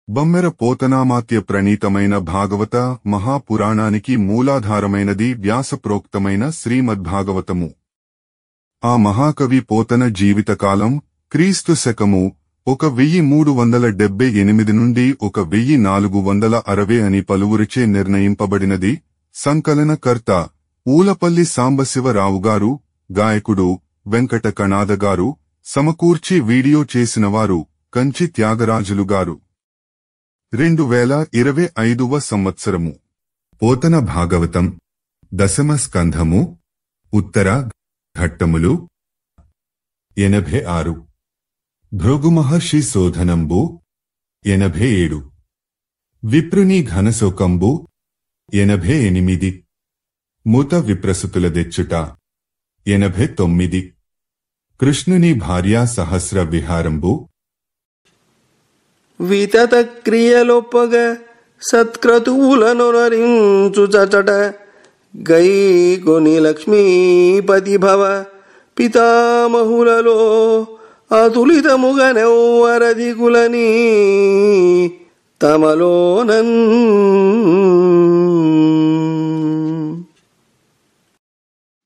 బమ్మెర పోతనామాత్య ప్రణీతమైన భాగవత మహాపురాణానికి మూలాధారమైనది వ్యాసప్రోక్తమైన శ్రీమద్భాగవతము. ఆ మహాకవి పోతన జీవితకాలం క్రీస్తు శకము 1378 నుండి 1460 అని పలువురిచే నిర్ణయింపబడినది. సంకలనకర్త ఊలపల్లి సాంబశివరావుగారు, గాయకుడు వెంకట కణాదగారు, సమకూర్చి వీడియో చేసినవారు కంచి త్యాగరాజులుగారు. 2025వ సంవత్సరము. పోతన భాగవతం దశమ స్కంధము, ఉత్తర ఘట్టములు 86. భృగుమహర్షి శోధనంబు 87. విప్రుని ఘనశోకంబు 88. మూత విప్రసుతుల దెచ్చుట 89. కృష్ణుని భార్యా సహస్ర విహారంబు. వితత క్రియలొప్పగ సత్క్రతువులనొనరించుచట గైకొని లక్ష్మీపతి భవ పితామహులలో అతులితముగనెవ్వరధికులని తమలోనన్.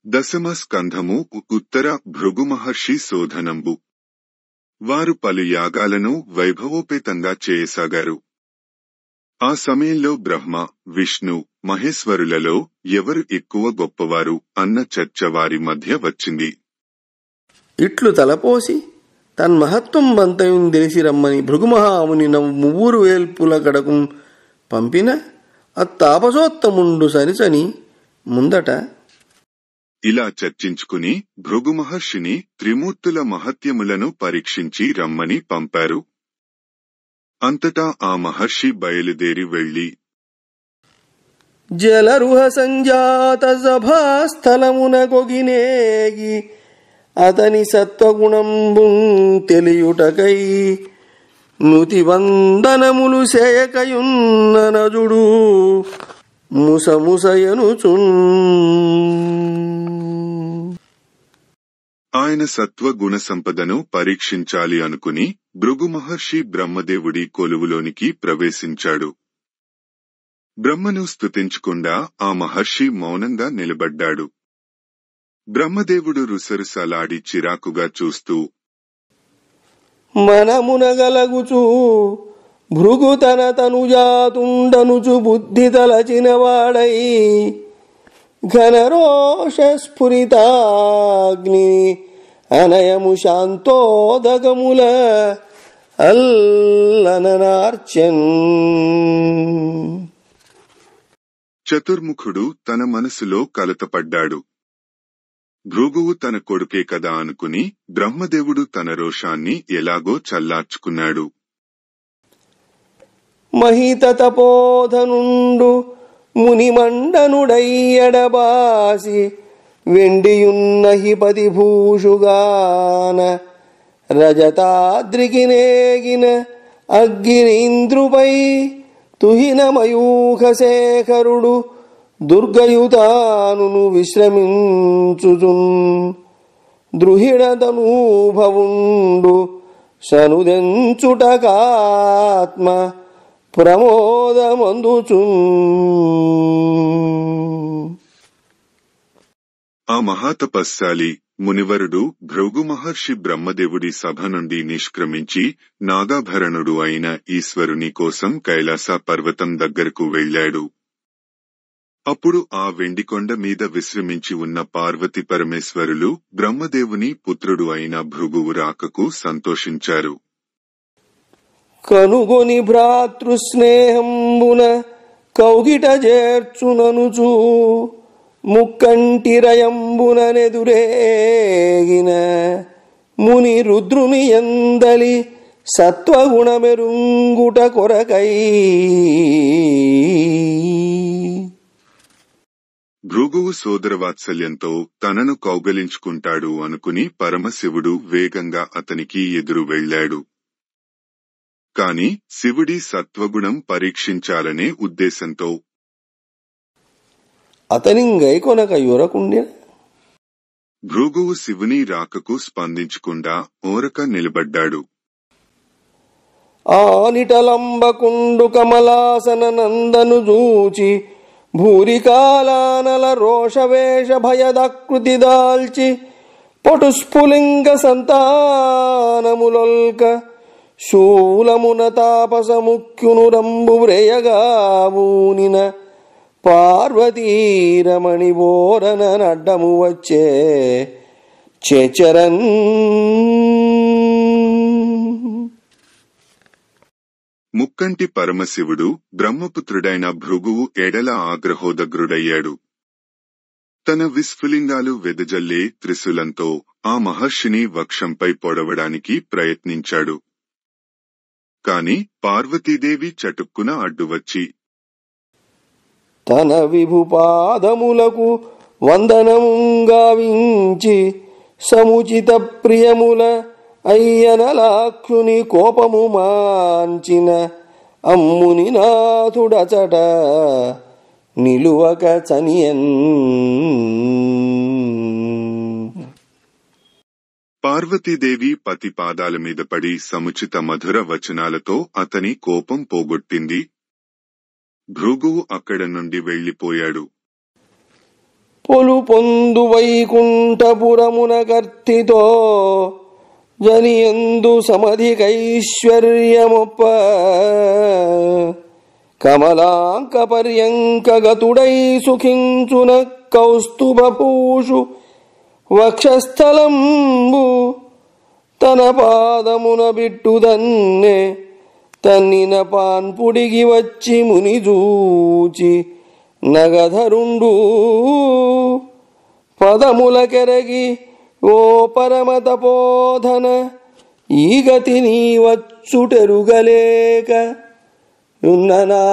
దశమ స్కంధము, ఉత్తర భృగుమహర్షి శోధనంబు. వారు పలు యాగాలను వైభవోపేతంగా చేయసాగారు. ఆ సమయంలో బ్రహ్మ, విష్ణు, మహేశ్వరులలో ఎవరు ఎక్కువ గొప్పవారు అన్న చర్చ వారి మధ్య వచ్చింది. ఇట్లు తలపోసి తన్మహత్వం బంతయుం తెలిసి రమ్మని భృగుమహాముని మువ్వురు వేల్పుల కడకు పంపిన అత్తాపసోత్తముండు సరిసని ముందట ఇలా చర్చించుకుని భృగుమహర్షిని త్రిమూర్తుల మహత్యములను పరీక్షించి రమ్మని పంపారు. అంతటా ఆ మహర్షి బయలుదేరి వెళ్లి జలరుహ సంజాత సభాస్థలమున కొగినేగి అతని సత్వగుణంబు తెలియుటకై నుతి వందనములు సేయకయున్న నజుడు ముసముసయనుచున్. ఆయన సత్వగుణ సంపదను పరీక్షించాలి అనుకుని భృగు మహర్షి బ్రహ్మదేవుడి కొలువులోనికి ప్రవేశించాడు. బ్రహ్మను స్తుతించకుండా ఆ మహర్షి మౌనంగా నిలబడ్డాడు. బ్రహ్మదేవుడు రుసరుసలాడి చిరాకుగా చూస్తూ మనమునగలగుచూ భృగు తన తనుజాతుండనుచు బుద్ధి తలచినవాడై ఘనరోషస్ఫురితాగ్ని అనయము శాంతోదకముల అల్లననార్చన్. చతుర్ముఖుడు తన మనసులో కలతపడ్డాడు. భృగువు తన కొడుకే కదా అనుకుని బ్రహ్మదేవుడు తన రోషాన్ని ఎలాగో చల్లార్చుకున్నాడు. మహిత తపోధనుండు మునిమండనుడయ్యడబాసి వెండియున్నహిపతి భూషుగాన రజతాద్రికి నేగిన అగ్గిరీంద్రుపై తుహిన మయూఖశేఖరుడు దుర్గయుతాను విశ్రమించుచున్ ద్రుహిణతనూభవుండు సనుదెంచుటకాత్మ ప్రమోదమందుచున్. ఆ మహాతపస్శాలి మునివరుడు భృగు మహర్షి బ్రహ్మదేవుడి సభ నుండి నిష్క్రమించి నాగాభరణుడు అయిన ఈశ్వరుని కోసం కైలాస పర్వతం దగ్గరకు వెళ్లాడు. అప్పుడు ఆ వెండికొండ మీద విశ్రమించి ఉన్న పార్వతి పరమేశ్వరులు బ్రహ్మదేవుని పుత్రుడు అయిన భృగువు రాకకు సంతోషించారు. కనుగొని భ్రాతృస్నేహంబున కౌగిట చేర్చుననుచూ ముక్కంటిరయంబుననెదురేగిన ముని రుద్రుని యందలి సత్వగుణమెరుంగుట కొరకై భృగువు సోదరవాత్సల్యంతో తనను కౌగలించుకుంటాడు అనుకుని పరమశివుడు వేగంగా అతనికి ఎదురు వెళ్లాడు. కాని శివుడి సత్వగుణం పరీక్షించాలనే ఉద్దేశంతో అతనింగైకొనక యురకుండిన భృగువు శివుని రాకకు స్పందించకుండా ఓరక నిలబడ్డాడు. ఆనిటలంబకుండు కమలాసన నందను జూచి భూరికాలానల రోషవేష భయదకృతి దాల్చి పటుస్ఫులింగ సంతానములొల్క శూలమున తాపసముఖ్యును రంబు వ్రేయగావూనిన పార్వతీరమణి బోరన నడ్డము వచ్చే చేచరన్. ముక్కంటి పరమశివుడు బ్రహ్మపుత్రుడైన భృగువు ఎడల ఆగ్రహోదగ్రుడయ్యాడు. తన విస్ఫులింగాలు వెదజల్లే త్రిశూలంతో ఆ మహర్షిని వక్షంపై పొడవడానికి ప్రయత్నించాడు. కాని పార్వతీదేవి చటుక్కున అడ్డువచ్చి తన విభుపాదములకు వందనముగావించి సముచిత ప్రియముల అయ్యనలాక్షుని కోపము మాంచిన అమ్ముని నాథుడచట నిలువక చనియన్. పార్వతీదేవి పతి పాదాల మీద పడి సముచిత మధుర వచనాలతో అతని కోపం పోగొట్టింది. భృగువు అక్కడ నుండి వెళ్లిపోయాడు. పొలు పొందు వైకుంఠపురమున కర్తితో జనియందు సమధికైశ్వర్యమొప్ప కమలాంక పర్యంక గతుడై సుఖించున కౌస్తుభూషు వక్షస్థలంబు తన పాదమున బిట్టుదన్నే తన్నిన పాన్పుడిగి వచ్చి మునిజూచి నగధరుండు పదములకెరగి ఓ పరమతపోధన ఈ గతి నీ వచ్చుటెరుగలేక ఉన్న నా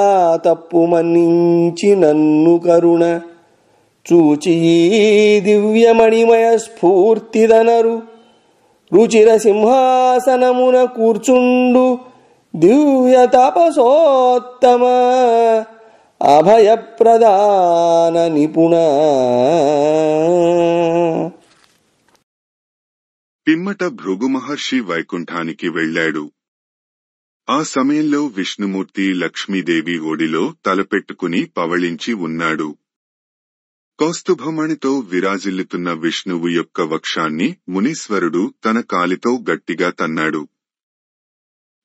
తప్పు మన్నించి నన్ను కరుణ చూచి ఈ దివ్యమణిమయ స్ఫూర్తిదనరు రుచిర సింహాసనమున కూర్చుండు దివ్య తపసోత్తమ అభయప్రదాన నిపుణ. పిమ్మట భృగు మహర్షి వైకుంఠానికి వెళ్లాడు. ఆ సమయంలో విష్ణుమూర్తి లక్ష్మీదేవి ఒడిలో తలపెట్టుకుని పవళించి ఉన్నాడు. కౌస్తుభమణితో విరాజిల్లుతున్న విష్ణువు యొక్క వక్షాన్ని మునీశ్వరుడు తన కాలితో గట్టిగా తన్నాడు.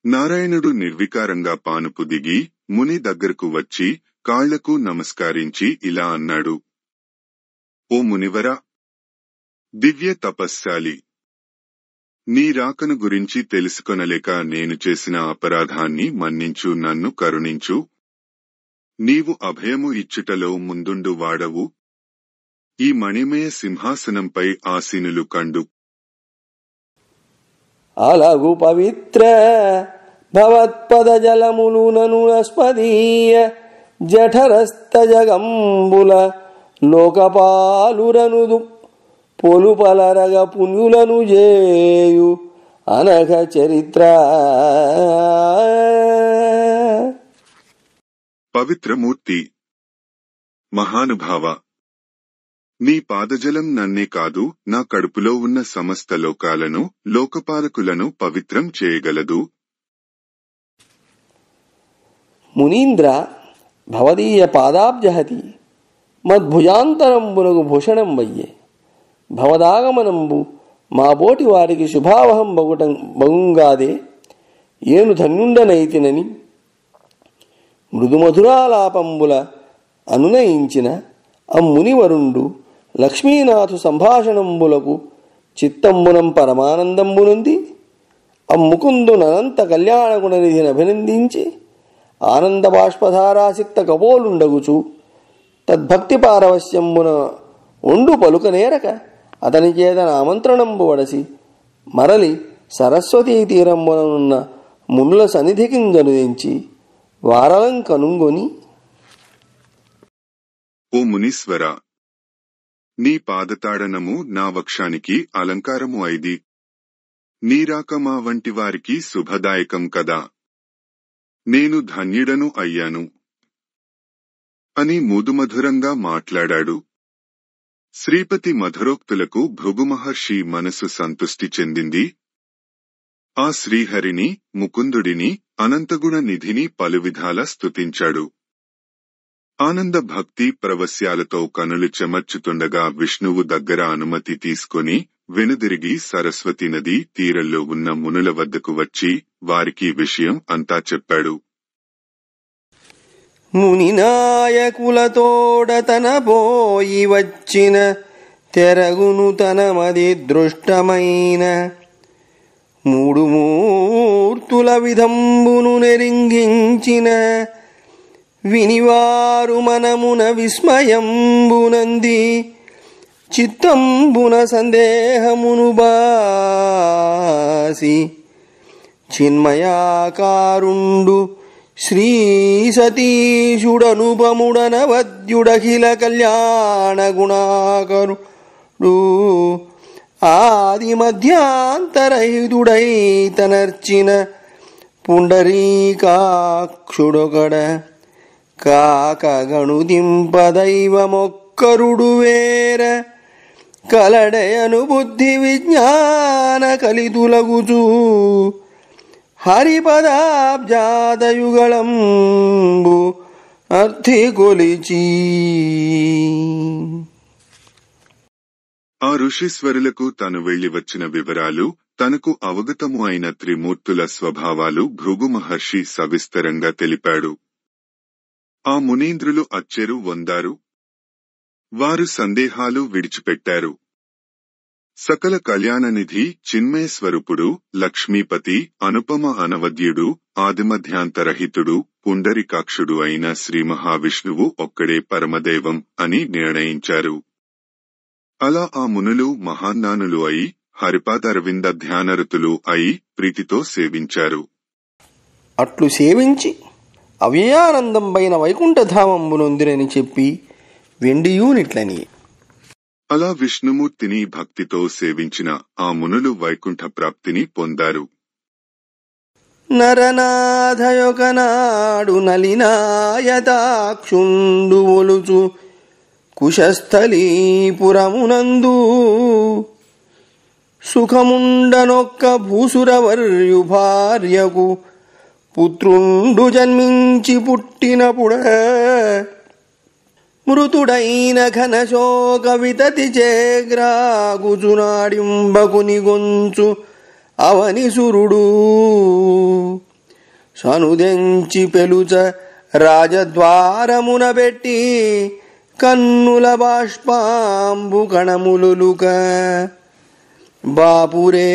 నారాయణుడు నిర్వికారంగా పానుపు దిగి ముని దగ్గరకు వచ్చి కాళ్లకు నమస్కరించి ఇలా అన్నాడు: ఓ మునివరా, దివ్య తపస్శాలి, నీ రాకను గురించి తెలుసుకొనలేక నేను చేసిన అపరాధాన్ని మన్నించు, నన్ను కరుణించు. నీవు అభయము ఇచ్చుటలో ముందుండు వాడవు. ఈ మణిమయ సింహాసనంపై ఆసీనులు కండు. అలగు పవిత్ర భవత్పద జలములు నను అస్మదీయ జఠరస్థ జగంబుల లోకపాలురనుదు పొలుపలరగ పుణ్యులను జేయు అనఘ చరిత్ర. పవిత్రమూర్తి, మహానుభావ, నీ పాదజలం నన్నే కాదు, నా కడుపులో ఉన్న సమస్త లోకాలను, లోకపాలకులను పవిత్రం చేయగలదు. మునీంద్ర, భవదీయ పాదాబ్జహతి మద్భుజాంతరంబునకు భూషణం వయ్యే. భవదాగమనంబు మా బోటి వారికి శుభావహం బగుంగాదే ఏను ధన్యుండనైతినని మృదుమధురాలాపంబుల అనునయించిన అమ్మునివరుండు లక్ష్మీనాథు సంభాషణంబులకు చిత్తంబునం పరమానందంబునుంది. అమ్ముకుందునంత కళ్యాణగుణనిధిని అభినందించి ఆనంద బాష్పధారాసిక్త కపోలుండగుచు తద్భక్తి పారవశ్యంబున ఒండు పలుకనేరక అతని చేతన ఆమంత్రణంబు వడసి మరలి సరస్వతీ తీరంబుననున్న మునుల సన్నిధికింజనుదించి వారలం కనుంగొని, ఓ మునీశ్వర, నీ పాదతాడనము నా వక్షానికి అలంకారము అయిది. నీరాక మా వంటి వారికి శుభదాయకం కదా. నేను ధన్యుడను అయ్యాను అని ముదుమధురంగా మాట్లాడాడు. శ్రీపతి మధురోక్తులకు భృగు మహర్షి మనసు సంతుష్టి చెందింది. ఆ శ్రీహరిని, ముకుందుడిని, అనంతగుణ నిధిని పలువిధాల స్తుతించాడు. ఆనంద భక్తి ప్రవస్యాలతో కనులు చెమర్చుతుండగా విష్ణువు దగ్గర అనుమతి తీసుకొని వెనుదిరిగి సరస్వతి నది తీరంలో ఉన్న మునుల వద్దకు వచ్చి వారికి విషయం అంతా చెప్పాడు. మునినాయకులతోడ తన పోయి వచ్చిన తెరగును తనమది దృష్టమైన మూడు మూర్తుల విధంబును నెరింగించిన వినివారు మనమున విస్మయంబునంది చిత్తంబున సందేహమును బాసి చిన్మయాకారుండు శ్రీ సతీశుడనుపముడనవద్యుడఖిల కళ్యాణ గుణాకరుడు ఆది మధ్యాంతరహితుడై తనర్చిన పుండరీకాక్షుడొకడ కాక గణుదింపదైవమొక్కరుడు వేర కలడయను బుద్ధి విజ్ఞాన కలితులగుచూ హరిపదాబ్జాదయుగళంబు అర్థి కొలిచి. ఆ ఋషీశ్వరులకు తను వెళ్లి వచ్చిన వివరాలు, తనకు అవగతము అయిన త్రిమూర్తుల స్వభావాలు భృగు మహర్షి సవిస్తరంగా తెలిపాడు. ఆ మునీంద్రులు అచ్చెరు వందారు. వారు సందేహాలు విడిచిపెట్టారు. సకల కళ్యాణనిధి, చిన్మయస్వరూపుడు, లక్ష్మీపతి, అనుపమ అనవద్యుడు, ఆదిమధ్యాంతరహితుడు, పుండరికాక్షుడు అయిన శ్రీ మహావిష్ణువు ఒక్కడే పరమదైవం అని నిర్ణయించారు. అలా ఆ మునులు మహాజ్ఞానులు అయి హరిపాదరవింద ధ్యానరతులు అయి ప్రీతితో సేవించారు. అట్లు సేవించి అవ్యయానందం పైన వైకుంఠధామంబునొందిరని చెప్పి వెండియూనిట్లని. అలా విష్ణుమూర్తిని భక్తితో సేవించిన ఆ మునులు వైకుంఠ ప్రాప్తిని పొందారు. నరనాథయొకనాడు నలినాయతాక్షుండు ఒలుచు కుశస్థలీపురమునందు సుఖముండనొక్క భూసురవర్యు భార్యకు పుత్రుండు జన్మించి పుట్టినపుడ మృతుడైన ఘనశోక వితతి చేగ్రాగుచునాడింబకుని గొంచు అవనిసురుడు సనుదెంచి పెలుచ రాజద్వారమున పెట్టి కన్నుల బాష్పాంబు కణములులుక బాపురే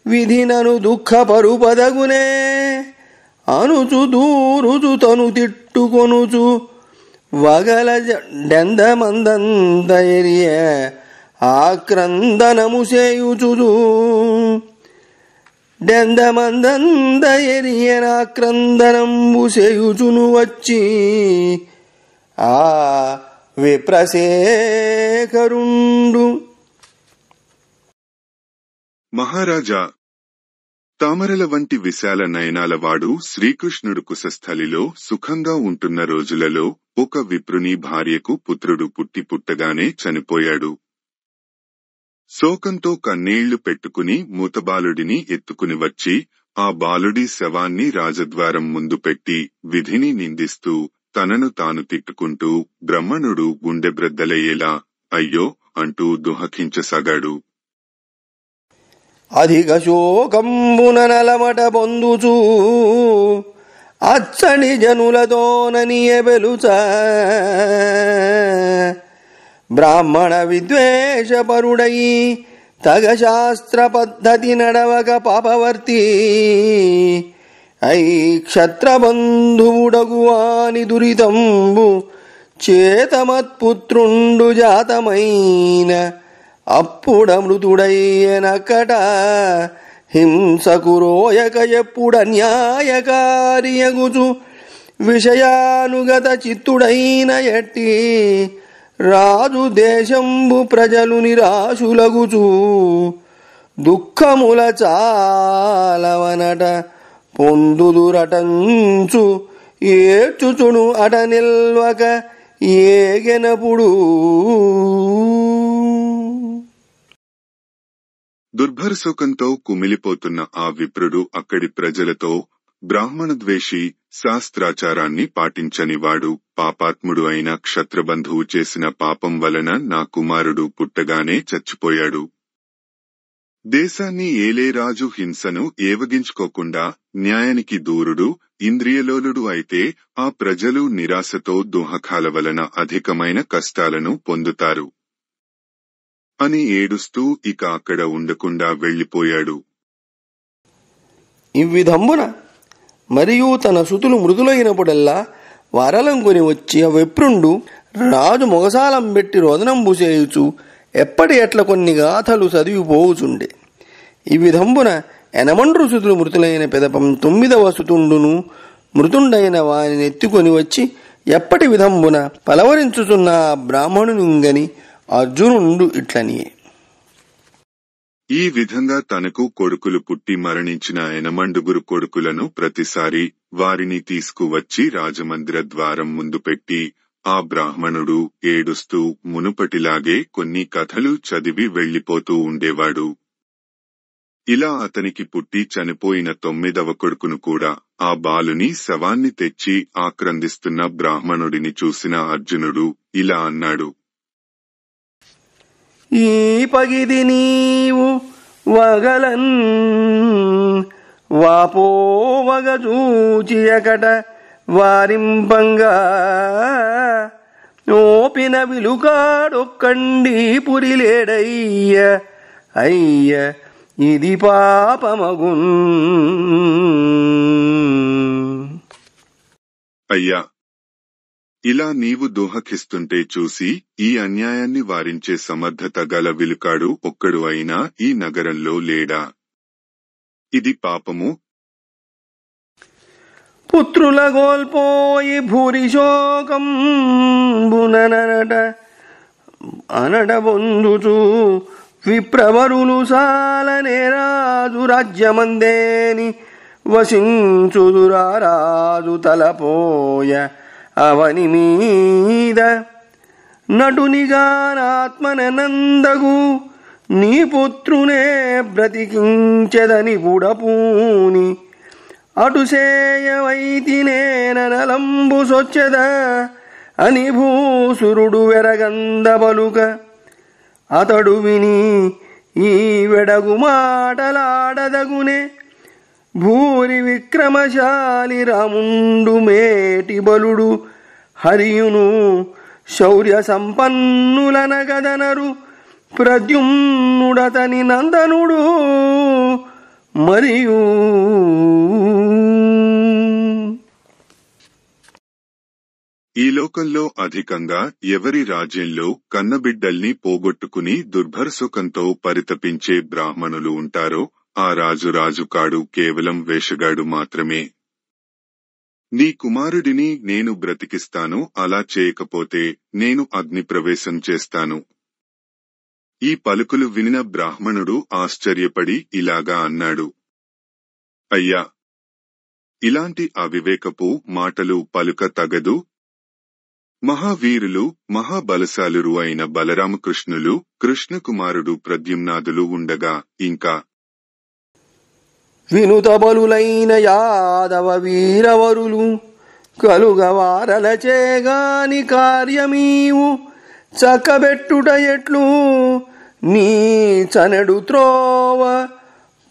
విధినను దుఃఖపరుపదగునే అనుచు దూరుచు తను తిట్టుకొనుచు వగల డెందమందందయరియ ఆక్రందనము సేయుచుదు డెందమందందయరియనాక్రందనంబు సేయుచును వచ్చి ఆ విప్రశేఖరుండు. మహారాజా, తామరల వంటి విశాల నయనాలవాడు శ్రీకృష్ణుడు కుశస్థలిలో సుఖంగా ఉంటున్న రోజులలో ఒక విప్రుని భార్యకు పుత్రుడు పుట్టగానే చనిపోయాడు. శోకంతో కన్నీళ్లు పెట్టుకుని మూతబాలుడిని ఎత్తుకుని వచ్చి ఆ బాలుడి శవాన్ని రాజద్వారం ముందు పెట్టి విధిని నిందిస్తూ తనను తాను తిట్టుకుంటూ బ్రహ్మణుడు గుండెబ్రద్దలయ్యేలా అయ్యో అంటూ దుఃఖించసాగాడు. అధిక శోకంబున నలమట పొందుచూ అచ్చని జనులతోననియ బెలుచ బ్రాహ్మణ విద్వేషపరుడై తగ శాస్త్ర పద్ధతి నడవక పాపవర్తి ఐ క్షత్రబంధువుడగువాని దురితంబు చేతమత్పుత్రుండు జాతమైన అప్పుడ మృతుడయ్యనకట హింసకురోయక ఎప్పుడన్యాయకారియగుచు విషయానుగత చిత్తుడైన ఎట్టి రాజు దేశంబు ప్రజలు నిరాశులగుచు దుఃఖముల చాలవనట పొందుదురటంచు ఏడ్చుచును అట నిల్వక ఏగెనపుడు. దుర్భరశోకంతో కుమిలిపోతున్న ఆ విప్రుడు అక్కడి ప్రజలతో, బ్రాహ్మణద్వేషి, శాస్త్రాచారాన్ని పాటించనివాడు, పాపాత్ముడు అయిన క్షత్రబంధువు చేసిన పాపం వలన నా కుమారుడు పుట్టగానే చచ్చిపోయాడు. దేశాన్ని ఏలే రాజు హింసను ఏవగించుకోకుండా న్యాయానికి దూరుడు, ఇంద్రియలోలుడు అయితే ఆ ప్రజలు నిరాశతో దుఃఖాల వలన అధికమైన కష్టాలను పొందుతారు అని ఏడుస్తూ ఇక అక్కడ ఉండకుండా వెళ్లిపోయాడు. ఇవ్విధంబున మరియు తన సుతులు మృదులైనప్పుడల్లా వరలంకొని వచ్చి ఆ విప్రుండు రాజు మొగసాలం పెట్టి రోదనం పూసేయుచు ఎప్పటి ఎట్ల కొన్ని గాథలు చదివిపోవుచుండే. ఈ విధంబున ఎనమండ్రు సుతులు మృతులైన పెదపం 9వ సుతుండును మృతుండైన వారిని ఎత్తుకొని వచ్చి ఎప్పటి విధంబున పలవరించుచున్న ఆ బ్రాహ్మణునింగని అర్జునుండు ఇట్లనియే. ఈ విధంగా తనకు కొడుకులు పుట్టి మరణించిన 8 కొడుకులను ప్రతిసారి వారిని తీసుకువచ్చి రాజమందిర ద్వారం ముందు పెట్టి ఆ బ్రాహ్మణుడు ఏడుస్తూ మునుపటిలాగే కొన్ని కథలు చదివి వెళ్లిపోతూ ఉండేవాడు. ఇలా అతనికి పుట్టి చనిపోయిన 9వ కొడుకును కూడా, ఆ బాలుని శవాన్ని తెచ్చి ఆక్రందిస్తున్న బ్రాహ్మణుడిని చూసిన అర్జునుడు ఇలా అన్నాడు: ఈ పగిది నీవు వగలన్ వాపోవగ చూచియకట వారింపంగా ఓపిన విలుకాడొక్కండి పురిలేడయ్య అయ్య ఇది పాపమగున్. అయ్యా, ఇలా నీవు దుఃఖిస్తుంటే చూసి ఈ అన్యాయాన్ని వారించే సమర్థత గల విలుకాడు ఒక్కడు అయినా ఈ నగరంలో లేడా? ఇది పాపము. పుత్రుల గోల్పోయి భూరిశోకం బుననట అనట బొందుచు విప్రవరులు సాలనే రాజు రాజ్యమందేని వసించుదురారాజు తలపోయ అవని మీద నటునిగానాత్మనందగు నీ పుత్రునే బ్రతికించెదని బుడపూని అటుసేయవైతినేనలంబు సొచ్చెద అని భూసురుడు వెరగందబలుక అతడు విని ఈ వెడగు మాటలాడదగునే భూరి విక్రమశాలి రాముండు మేటి బలుడు హరియును శౌర్య సంపన్నులనగదనరు ప్రద్యుమ్నుడతని నందనుడు మరియు ఈ లోకంలో అధికంగా ఎవరి రాజ్యంలో కన్నబిడ్డల్ని పోగొట్టుకుని దుర్భరసుఖంతో పరితపించే బ్రాహ్మణులు ఉంటారో ఆ రాజు కాడు, కేవలం వేషగాడు మాత్రమే. నీ కుమారుడిని నేను బ్రతికిస్తాను, అలా చేయకపోతే నేను అగ్ని ప్రవేశం చేస్తాను. ఈ పలుకులు వినిన బ్రాహ్మణుడు ఆశ్చర్యపడి ఇలాగా అన్నాడు: అయ్యా, ఇలాంటి అవివేకపు మాటలు పలుక తగదు. మహావీరులు, మహాబలశాలురు అయిన బలరామకృష్ణులు, కృష్ణకుమారుడు ప్రద్యుమ్నాదులు ఉండగా ఇంకా వినుత బలులైన యాదవ వీరవరులు కలుగవారలచేగాని కార్యమీవు చక్కబెట్టుట ఎట్లు నీ చనడు త్రోవ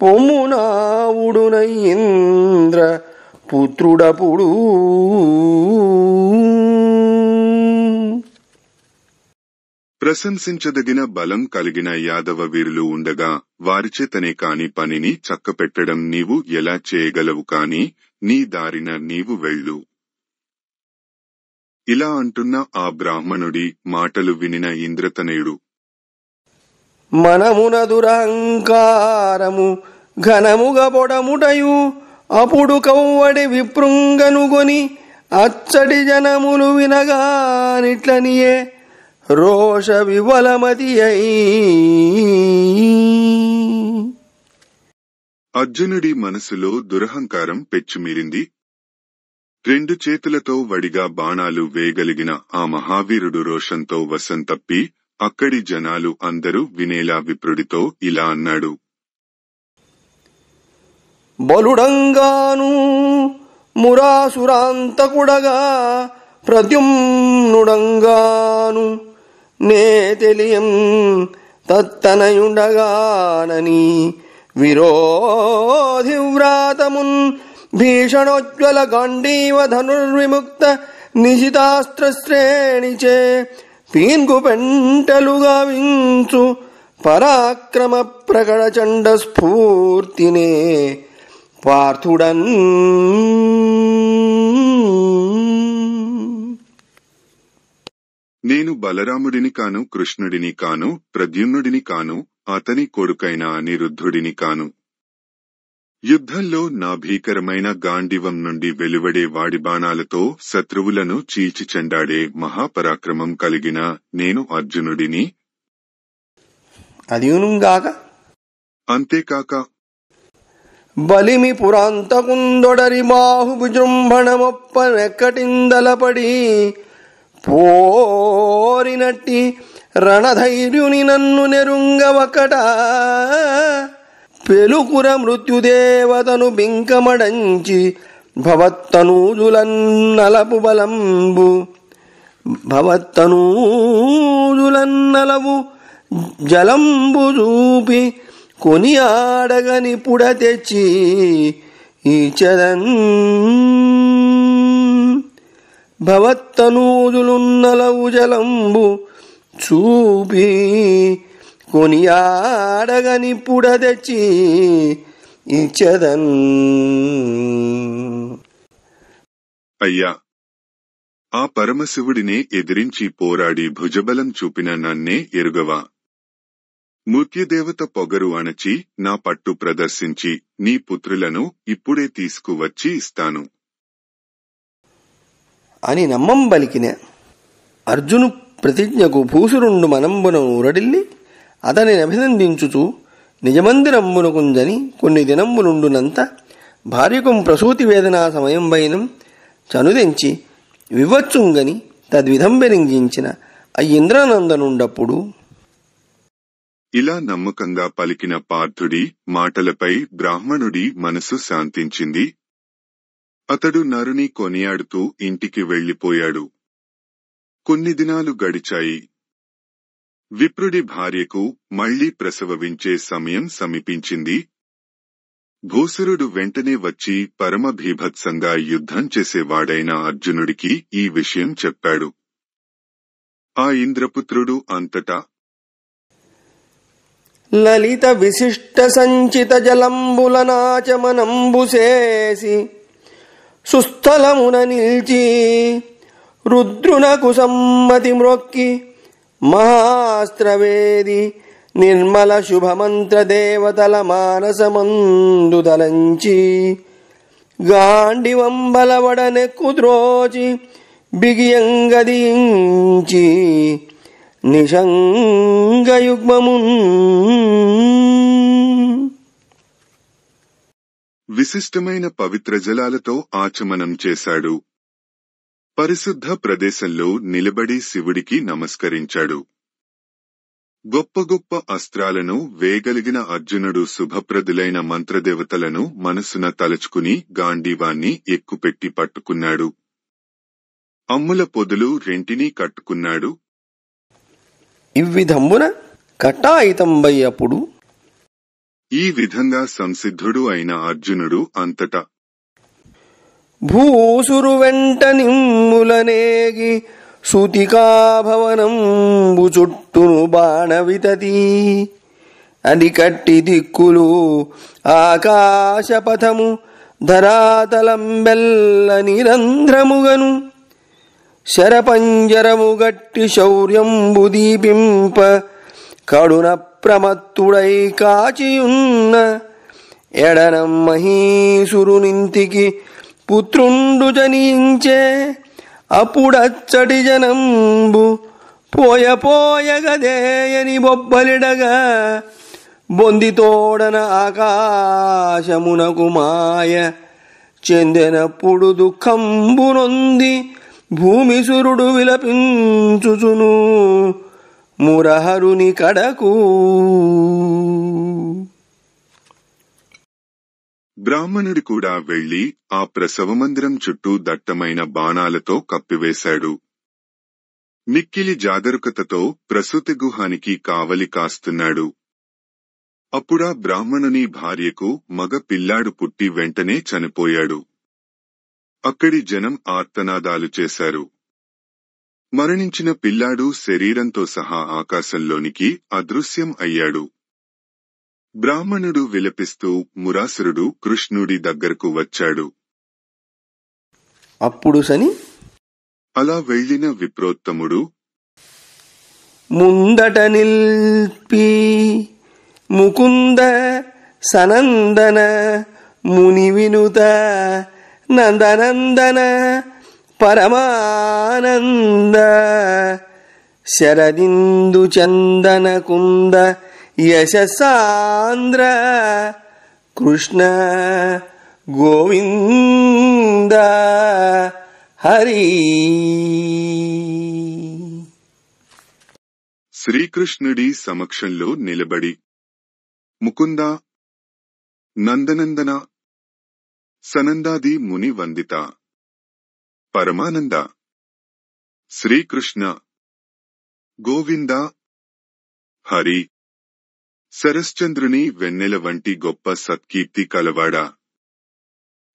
పొమ్మునావుడునయ్యింద్ర పుత్రుడపుడు. ప్రశంసించదగిన బలం కలిగిన యాదవ వీరులు ఉండగా వారిచేతనే కాని పనిని చక్కపెట్టడం నీవు ఎలా చేయగలవు? కాని నీ దారిన నీవు వెళ్ళు. ఇలా అంటున్న ఆ బ్రాహ్మణుడి మాటలు వినిన ఇంద్రతనయుడు మనమున దురహంకారము ఘనముగ పొడముటయు అప్పుడు కవ్వడి విపృంగనుగొని అచ్చటి జనములు వినగానిట్లనియే రోష వివలమతి అయి. అర్జునుడి మనసులో దురహంకారం పెచ్చుమీరింది. 2 చేతులతో వడిగా బాణాలు వేయగలిగిన ఆ మహావీరుడు రోషంతో వశం తప్పి అక్కడి జనాలు అందరూ వినేలా విప్రుడితో ఇలా అన్నాడు: బలుడంగాను మురాసురాంతకుడగా ప్రద్యుమ్నుడంగాను నే తెలియం తత్తనయుండగానని విరోధివ్రాతమున్ భీషణోజ్వల గాంధీవ ధనుర్విముక్త నిశితాస్త్రశ్రేణిచే పీన్గు పెంటలుగా వించు పరాక్రమ ప్రకట చండ స్ఫూర్తినే పార్థుడన్. నేను బలరాముడిని కాను, కృష్ణుడిని కాను, ప్రద్యుమ్నుడిని కాను, అతని కొడుకైన అనిరుద్ధుడిని కాను. యుద్ధంలో నా భీకరమైన గాండివం నుండి వెలువడే వాడి బాణాలతో శత్రువులను చీల్చి చెండాడే మహాపరాక్రమం కలిగిన నేను అర్జునుడిని. అదియునుగాక అంతేకాక బలిమి పురాంతకుందొడరి బాహు విజృంభణమొప్పనెక్కటిందలపడి పోరినట్టి రణధైర్యుని నన్ను నెరుంగవకట పెలుకుర మృత్యుదేవతను బింకమడంచి భవత్తనూజులన్నలపు బలంబు భవత్తనూజులన్నలవు జలంబు చూపి కొనియాడగని పుడ తెచ్చి ఈచదన్. భవత్తనూజులున్నలవు జలంబు చూపి కొనియాడగని పుడ తెచ్చి ఇచ్చదన్. అయ్యా, ఆ పరమశివుడినే ఎదిరించి పోరాడి భుజబలం చూపిన నన్నే ఎరుగవా? మృత్యుదేవత పొగరు అణచి నా పట్టు ప్రదర్శించి నీ పుత్రులను ఇప్పుడే తీసుకువచ్చి ఇస్తాను అని నమ్మం బలికిన అర్జును ప్రతిజ్ఞకు భూసురుండు మనంబున ఊరడిల్లి అతనిని అభినందించుచు నిజమందిరంబునకుంజని కొన్ని దినంబులుండునంత భార్యకం ప్రసూతి వేదనా సమయం వైనం చనుదెంచి వివచ్చుంగని తద్విధం బెరింగించిన ఆ ఇంద్రనందనుండప్పుడు. ఇలా నమ్మకంగా పలికిన పార్థుడి మాటలపై బ్రాహ్మణుడి మనసు శాంతించింది. అతడు నరుని కొనియాడుతూ ఇంటికి వెళ్లిపోయాడు. కొన్ని దినాలు గడిచాయి. విప్రుడి భార్యకు మళ్లీ ప్రసవించే సమయం సమీపించింది. భూసురుడు వెంటనే వచ్చి పరమ భీభత్సంగా యుద్ధం చేసేవాడైన అర్జునుడికి ఈ విషయం చెప్పాడు. ఆ ఇంద్రపుత్రుడు అంతటా లలిత విశిష్ట సంచిత జలంబులనాచమనంబుసేసి సుస్థలమున నిల్చి రుద్రునకు సమ్మతి మ్రొక్కి మహాస్త్రవేది నిర్మల శుభమంత్ర దేవతల మానసమందు దలంచి గాండివంబలవడనెక్కుద్రోచి బిగియంగదించి నిషంగయుగ్మమున్. విశిష్టమైన పవిత్ర జలాలతో ఆచమనం చేశాడు. పరిశుద్ధ ప్రదేశంలో నిలబడి శివుడికి నమస్కరించాడు. గొప్ప గొప్ప అస్త్రాలను వేగలిగిన అర్జునుడు శుభప్రదులైన మంత్రదేవతలను మనసున తలుచుకుని గాంధీవాన్ని ఎక్కుపెట్టి పట్టుకున్నాడు. అమ్ముల పొదులు రెంటినీ కట్టుకున్నాడు. ఇవ్విధంబున కట్టాయితంబయ్యప్పుడు ఈ విధంగా సంసిద్ధుడు అయిన అర్జునుడు అంతటా భూసురు వెంట నిమ్ములనేగి సూతికాభవనంబు చుట్టును బాణవితతి అని కట్టి దిక్కులు ఆకాశపథము ధరాతలంబెల్ల నిరంధ్రముగను శరపంజరము గట్టి శౌర్యంబు దీపింప కడున ప్రమత్తుడై కాచియున్న ఎడనం మహీసురునింతికి పుత్రుండు జనించే అప్పుడచ్చటి జనంబు పోయగదేయని బొబ్బలిడగా బొందితోడన ఆకాశమునకు మాయ చెందెనప్పుడు దుఃఖంబునొంది భూమిసురుడు విలపించుచును మురహరుని కడకు. బ్రాహ్మణుడి కూడా వెళ్లి ఆ ప్రసవమందిరం చుట్టూ దట్టమైన బాణాలతో కప్పివేశాడు. మిక్కిలి జాగరూకతతో ప్రసూతి గుహానికి కావలి కాస్తున్నాడు. అప్పుడా బ్రాహ్మణుని భార్యకు మగ పిల్లాడు పుట్టి వెంటనే చనిపోయాడు. అక్కడి జనం ఆర్తనాదాలు చేశారు. మరణించిన పిల్లాడు శరీరంతో సహా ఆకాశంలోనికి అదృశ్యం అయ్యాడు. బ్రాహ్మణుడు విలపిస్తూ మురాసురుడు కృష్ణుడి దగ్గరకు వచ్చాడు. అప్పుడు శని అలా వెళ్లిన విప్రోత్తముడు ముందట నిల్పి ముకుంద సనందన ముని వినుత నందనందన పరమానంద శరదిందు చందన కుంద యశసాంద్ర కృష్ణ గోవింద హరి. శ్రీకృష్ణుడి సమక్షంలో నిలబడి ముకుంద నందనందన సనందాది ముని వందిత పరమానంద శ్రీకృష్ణ గోవింద హరి శరశ్చంద్రుని వెన్నెల వంటి గొప్ప సత్కీర్తి కలవాడా.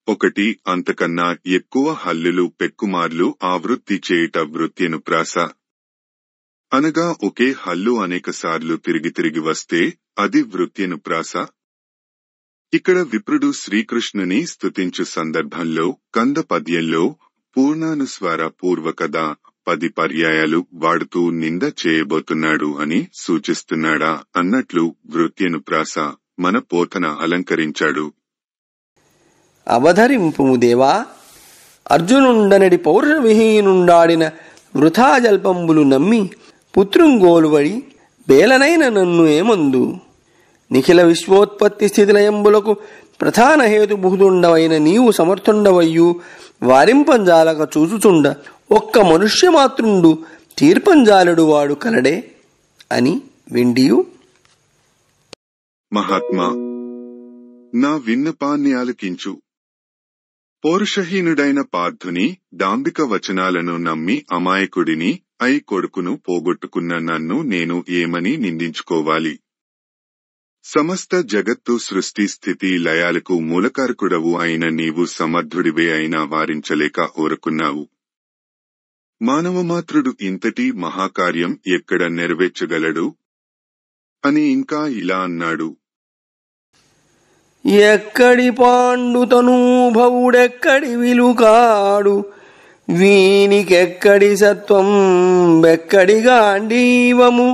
ఒకటి అంతకన్నా ఎక్కువ హల్లులు పెక్కుమార్లు ఆవృత్తి చేయుట వృత్యనుప్రాస. అనగా ఒకే హల్లు అనేకసార్లు తిరిగి వస్తే అది వృత్యనుప్రాస. ఇక్కడ విప్రుడు శ్రీకృష్ణుని స్తుతించు సందర్భంలో కంద పద్యంలో పూర్ణానుస్వార పూర్వకద 10 పర్యాయాలు వాడుతూ నింద చేయబోతున్నాడు అని సూచిస్తున్నాడా అన్నట్లు వృత్యనుప్రాస మన పోతన అలంకరించాడు. అవధరింపుము దేవా, అర్జునుండనడి పౌరుష విహీనుండాడిన వృథాజల్పంబులు నమ్మి పుత్రుంగోలువడి బేలనైన నన్ను ఏమందు. నిఖిల విశ్వోత్పత్తి స్థితిలయంబులకు ప్రధాన హేతుబుధుండవైన నీవు సమర్థుండవయ్యు వారింపంజాలక చూచుచుండ ఒక్క మనుష్యమాతృండు తీర్పంజాలుడు వాడు కలడే అని వెండియు. మహాత్మా, నా విన్నపాన్ని ఆలకించు. పౌరుషహీనుడైన పార్థుని డాంబిక వచనాలను నమ్మి అమాయకుడిని అయి కొడుకును పోగొట్టుకున్న నన్ను నేను ఏమని నిందించుకోవాలి? సమస్త జగత్తు సృష్టి స్థితి లయాలకు మూలకారకుడవు అయిన నీవు సమర్థుడివే అయినా వారించలేక ఊరుకున్నావు. మానవమాత్రుడు ఇంతటి మహాకార్యం ఎక్కడ నెరవేర్చగలడు అని ఇంకా ఇలా అన్నాడు. ఎక్కడి పాండుతనూభవుడెక్కడి విలుకాడు, వీనికెక్కడి సత్వం బెక్కడి గాండీవము,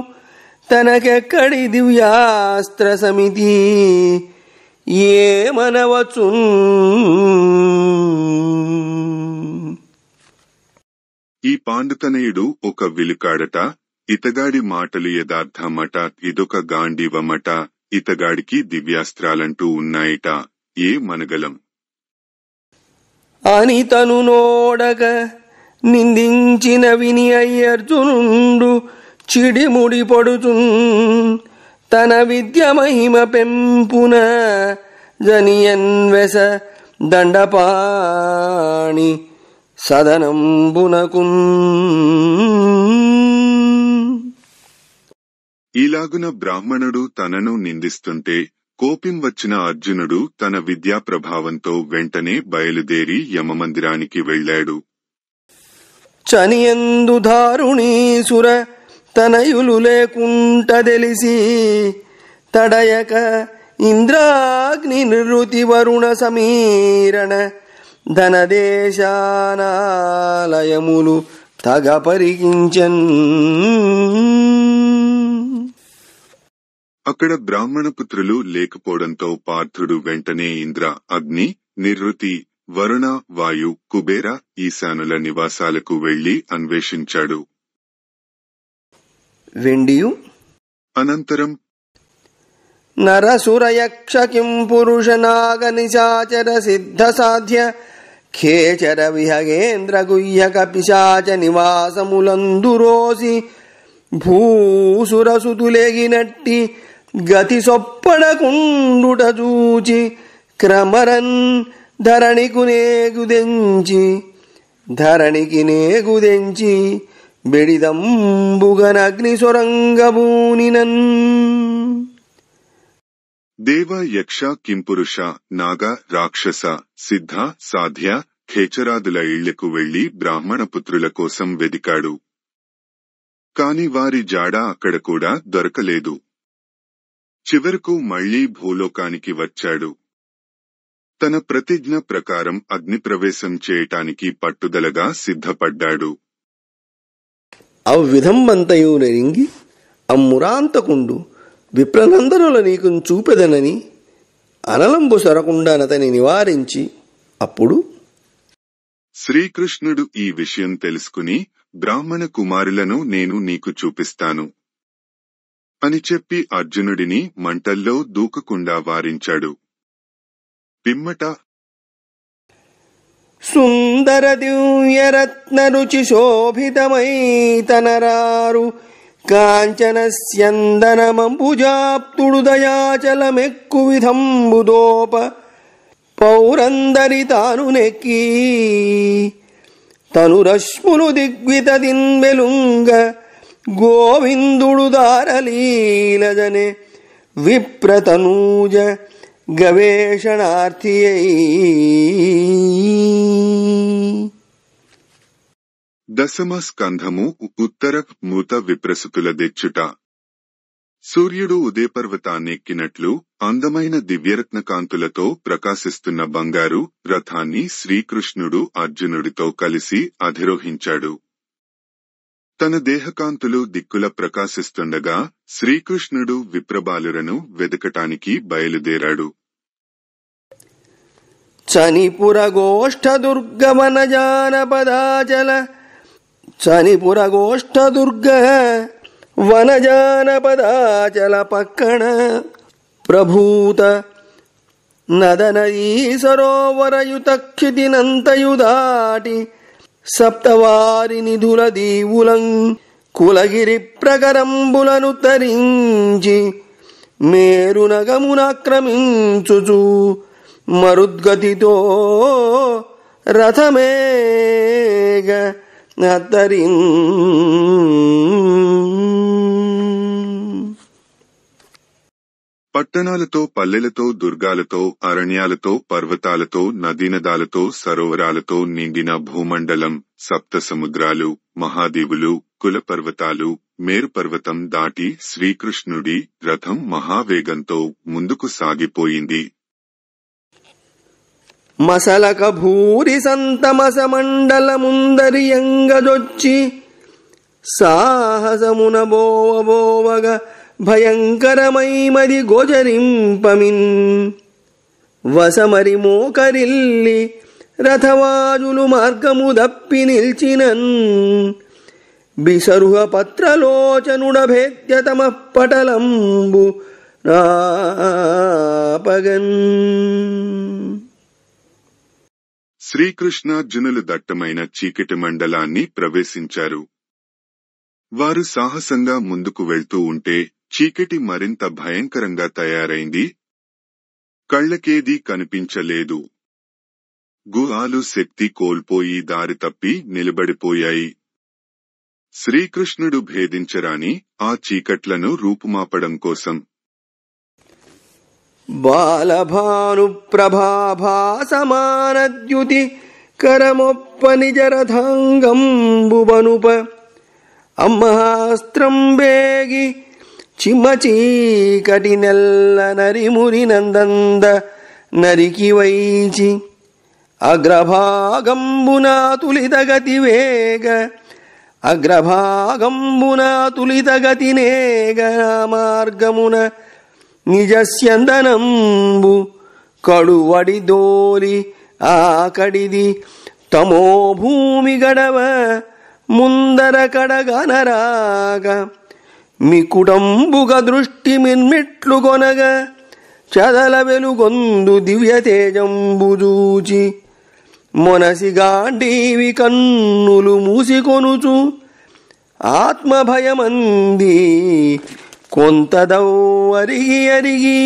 తనకెక్కడి దివ్యాస్త్ర సమితి ఏమనవచ్చు. ఈ పాండుతనయుడు ఒక విలుకాడట, ఇతగాడి మాటలు యథార్థమట, ఇదొక గాంధీవమట, ఇతగాడికి దివ్యాస్త్రాలంటూ ఉన్నాయిట, ఏ మనగలం అని తను నోడక నిందించిన విని అర్జునుండు చిడిముడి పడుచున్ తన విద్య మహిమ పెంపున జనియన్వెస దండపాణి సదనంబునకున్. ఈలాగున బ్రాహ్మణుడు తనను నిందిస్తుంటే కోపం వచ్చిన అర్జునుడు తన విద్యా ప్రభావంతో వెంటనే బయలుదేరి యమమందిరానికి వెళ్లాడు. చనియందు దారుణీసుర తనయులు లేకుంట తెలిసి తడయక ఇంద్రాగ్ని నిరుతి వరుణ సమీరణ ధనదేశానాలయములు తగ పరికించన్. అక్కడ బ్రాహ్మణపుత్రులు లేకపోవడంతో పార్థుడు వెంటనే ఇంద్ర, అగ్ని, నిరుతి, వరుణ, వాయు, కుబేర, ఈశానుల నివాసాలకు వెళ్లి అన్వేషించాడు. వెండియు అనంతరం నరసురయక్ష కిం పురుష నాగ నిశాచర సిద్ధ సాధ్య ఖేచర విహగేంద్ర గుహ్యక పిశాచ నివాసములందురోసి భూసురసుతులేగినట్టి గతి సొప్పడకుండుట చూచి క్రమరన్ ధరణికి నేగుదెంచి బెడిదంబుగనగ్ని సొరంగబూనినన్. దేవ, యక్ష, కింపురుష, నాగ, రాక్షస, సిద్ధ, సాధ్య, ఖేచరాదుల ఇళ్లకు వెళ్లి బ్రాహ్మణపుత్రుల కోసం వెదికాడు. కాని వారి జాడ అక్కడ కూడా దొరకలేదు. చివరకు మళ్లీ భూలోకానికి వచ్చాడు. తన ప్రతిజ్ఞ ప్రకారం అగ్నిప్రవేశం చేయటానికి పట్టుదలగా సిద్ధపడ్డాడు. అవ్విధంబంతయు నెరింగి అమ్మురాంతకుండు విప్రనందనుల నీకు చూపెదనని అనలంబు సరకుండానతని నివారించి అప్పుడు శ్రీకృష్ణుడు ఈ విషయం తెలుసుకుని, బ్రాహ్మణ కుమారులను నేను నీకు చూపిస్తాను అని చెప్పి అర్జునుడిని మంటల్లో దూకకుండా వారించాడు. పిమ్మట సుందర దివ్యరత్న రుచి శోభితమై తనరారు కాంచన స్యందనమంబుజాప్తుడు దయాచలమెక్కు విధంబుదోప పౌరందరి తాను నెక్కి తనురశ్ములు దిగ్వితదిన్వెలుంగ గోవిందుడు దారలీలజనే విప్రతనూజ గవేషణార్థియై. దశమ స్కంధము ఉత్తర మూత విప్రసుతుల దెచ్చుట. సూర్యుడు ఉదయపర్వతాన్నెక్కినట్లు అందమైన దివ్యరత్నకాంతులతో ప్రకాశిస్తున్న బంగారు రథాన్ని శ్రీకృష్ణుడు అర్జునుడితో కలిసి అధిరోహించాడు. తన దేహకాంతులు దిక్కుల ప్రకాశిస్తుండగా శ్రీకృష్ణుడు విప్రబాలురను వెదకటానికి బయలుదేరాడు. చనిపుర గోష్ఠ దుర్గ వనజానపదాచల పక్కన ప్రభూత నదనదీ సరోవరయుతక్షితినంతయు దాటి సప్తవారి నిధుల దీవులం కులగిరి ప్రకరంబులను తరించి మేరునగమునాక్రమించుచు మరుద్గతితో రథమేగ అత్తరిం. పట్టణాలతో, పల్లెలతో, దుర్గాలతో, అరణ్యాలతో, పర్వతాలతో, నదీనదాలతో, సరోవరాలతో నిండిన భూమండలం, సప్త సముద్రాలు, మహాదీవులు, కులపర్వతాలు, మేరుపర్వతం దాటి శ్రీకృష్ణుడి రథం మహావేగంతో ముందుకు సాగిపోయింది. మసలక భూరి సంతమస మండలముందరియంగజొచ్చి సాహసమున బోవబోవగా భయంకరమైమది గోచరింపమిన్ వసమరి మోకరిల్లి రథవాజులు మార్గము దప్పి నిల్చినన్ బిసరుహ పత్రలోచనుడభేద్య తమ పటలంబు నాపగన్. శ్రీకృష్ణార్జునులు దట్టమైన చీకటి మండలాన్ని ప్రవేశించారు. వారు సాహసంగా ముందుకు వెళ్తూ ఉంటే చీకటి మరింత భయంకరంగా తయారైంది. కళ్లకేదీ కనిపించలేదు. గుహాలు శక్తి కోల్పోయి దారి తప్పి నిలబడిపోయాయి. శ్రీకృష్ణుడు భేదించరాని ఆ చీకట్లను రూపుమాపడం కోసం బాలభాను ప్రభాభాసమానద్యుతి కరమొప్ప నిజరథాంగంబుబనుప అమ్మహాస్త్రం బేగి చిమ్మచీకటి నెల్ల నరిమురి నందంద నరికి వైచి అగ్రభాగంబునా తులితగతి నేగ మార్గమున నిజస్యందనంబు కడువడి దోలి ఆకడిది తమో భూమి గడవ ముందర కడగనరాగ మికుటంబుగ దృష్టి మిన్మిట్లు కొనగ చదల వెలుగొందు దివ్య తేజంబు జూచి మొనసిగాండీవి కన్నులు మూసికొనుచు ఆత్మభయమంది కొంతదౌ అరిగి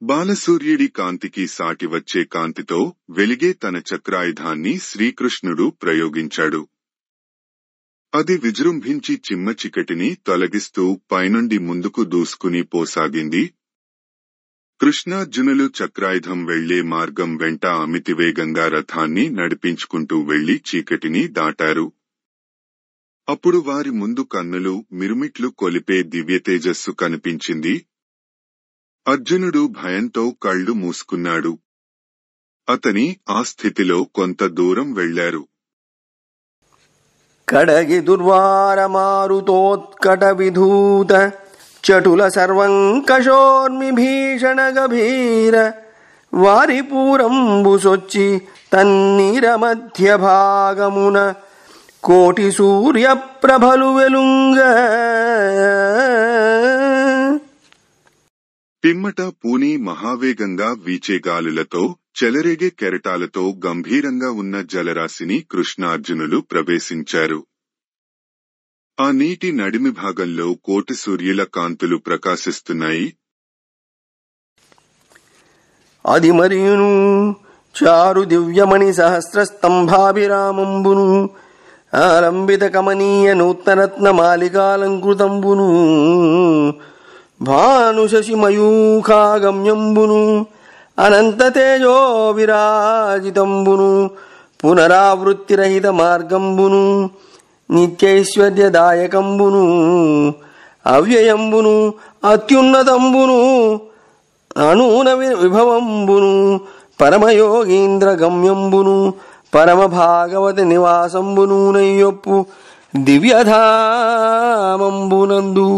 బాలసూర్యుడి కాంతికి సాటి వచ్చే కాంతితో వెలిగే తన చక్రాయుధాన్ని శ్రీకృష్ణుడు ప్రయోగించాడు. అది విజృంభించి చిమ్మ చీకటిని తొలగిస్తూ పైనుండి ముందుకు దూసుకుని పోసాగింది. కృష్ణార్జునులు చక్రాయుధం వెళ్లే మార్గం వెంట అమితివేగంగా రథాన్ని నడిపించుకుంటూ వెళ్లి చీకటిని దాటారు. అప్పుడు వారి ముందు కన్నులు మిరుమిట్లు కొలిపే దివ్యతేజస్సు కనిపించింది. అర్జునుడు భయంతో కళ్ళు మూసుకున్నాడు. అతని ఆ స్థితిలో కొంత దూరం వెళ్లారు. కడగి దుర్వార మారుతోత్కట విధూత చటుల సర్వంకషోర్మి భీషణ గభీర వారిపూరంబు సొచ్చి తన్నీర మధ్య భాగమున కోటి సూర్య ప్రభలు వెలుంగ. పిమ్మట పూని మహావేగంగా వీచే గాలులతో చెలరేగే కెరటాలతో గంభీరంగా ఉన్న జలరాశిని కృష్ణార్జునులు ప్రవేశించారు. ఆ నీటి నడిమి భాగంలో కోటి సూర్యుల కాంతులు ప్రకాశిస్తున్నాయి. అది మరియును చారు దివ్యమణి సహస్ర స్తంభాభిరామంబును ఆలంబిత కమనీయ నూతనరత్న మాలికాలంకృతంబును భానుశశి మయూఖాగమ్యంబును అనంత తేజో విరాజితంబును పునరావృత్తిరహిత మార్గంబును నిత్యైశ్వర్యదాయకంబును అవ్యయంబును అత్యున్నతంబును అనూన విభవంబును పరమయోగీంద్ర గమ్యంబును పరమ భాగవత నివాసంబును నయ్యొప్పు దివ్యధామంబునందు.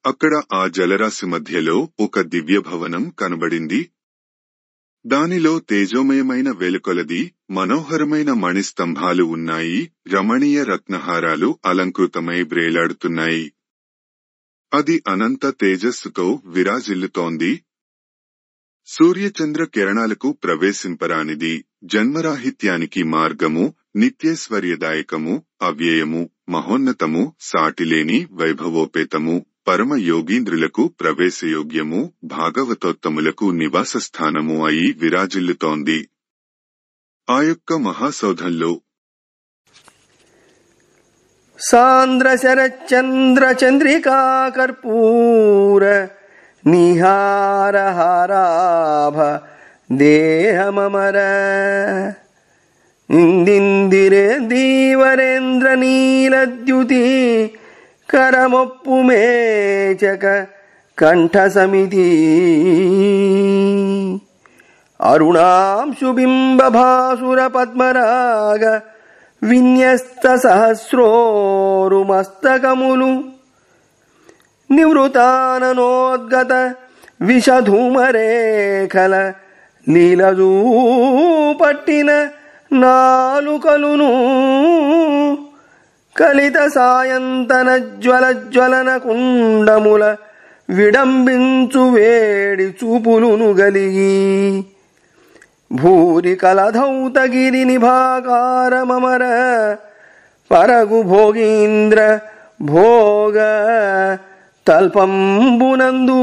అక్కడ ఆ జలరాశి మధ్యలో ఒక దివ్య భవనం కనబడింది. దానిలో తేజోమయమైన వెలుకొలది మనోహరమైన మణిస్తంభాలు ఉన్నాయి. రమణీయ రత్నహారాలు అలంకృతమై బ్రేలాడుతున్నాయి. అది అనంత తేజస్సుతో విరాజిల్లుతోంది. సూర్యచంద్ర కిరణాలకు ప్రవేశింపరానిది, జన్మరాహిత్యానికి మార్గము, నిత్యైశ్వర్యదాయకము, అవ్యయము, మహోన్నతము, సాటిలేని వైభవోపేతము, పరమ యోగీంద్రులకు ప్రవేశయోగ్యము, భాగవతోత్తములకు నివాసస్థానము అయి విరాజిల్లుతోంది. ఆ యొక్క మహాసౌధంలో సాంద్ర శరచంద్ర చంద్రికా కర్పూర నిహారహారాభ దేహమమర ఇందిందిరేందీవరేంద్ర నీలద్యుతి కరమొప్పు మేచక కంఠ సమితి అరుణాంశుబింబ భాసుర పద్మరాగ విన్యస్త సహస్రోరు మస్తకములు నివృతాననోద్గత విషధూమరేఖల లీలజూ పట్టిన నాలుకలును కలిత సాయంతన జ్వలన కుండముల విడంబించు వేడి చూపులును గలిగి భూరి కలధౌతగిరి నిభాకారమర పరగు భోగీంద్ర భోగ తల్పంబునందు.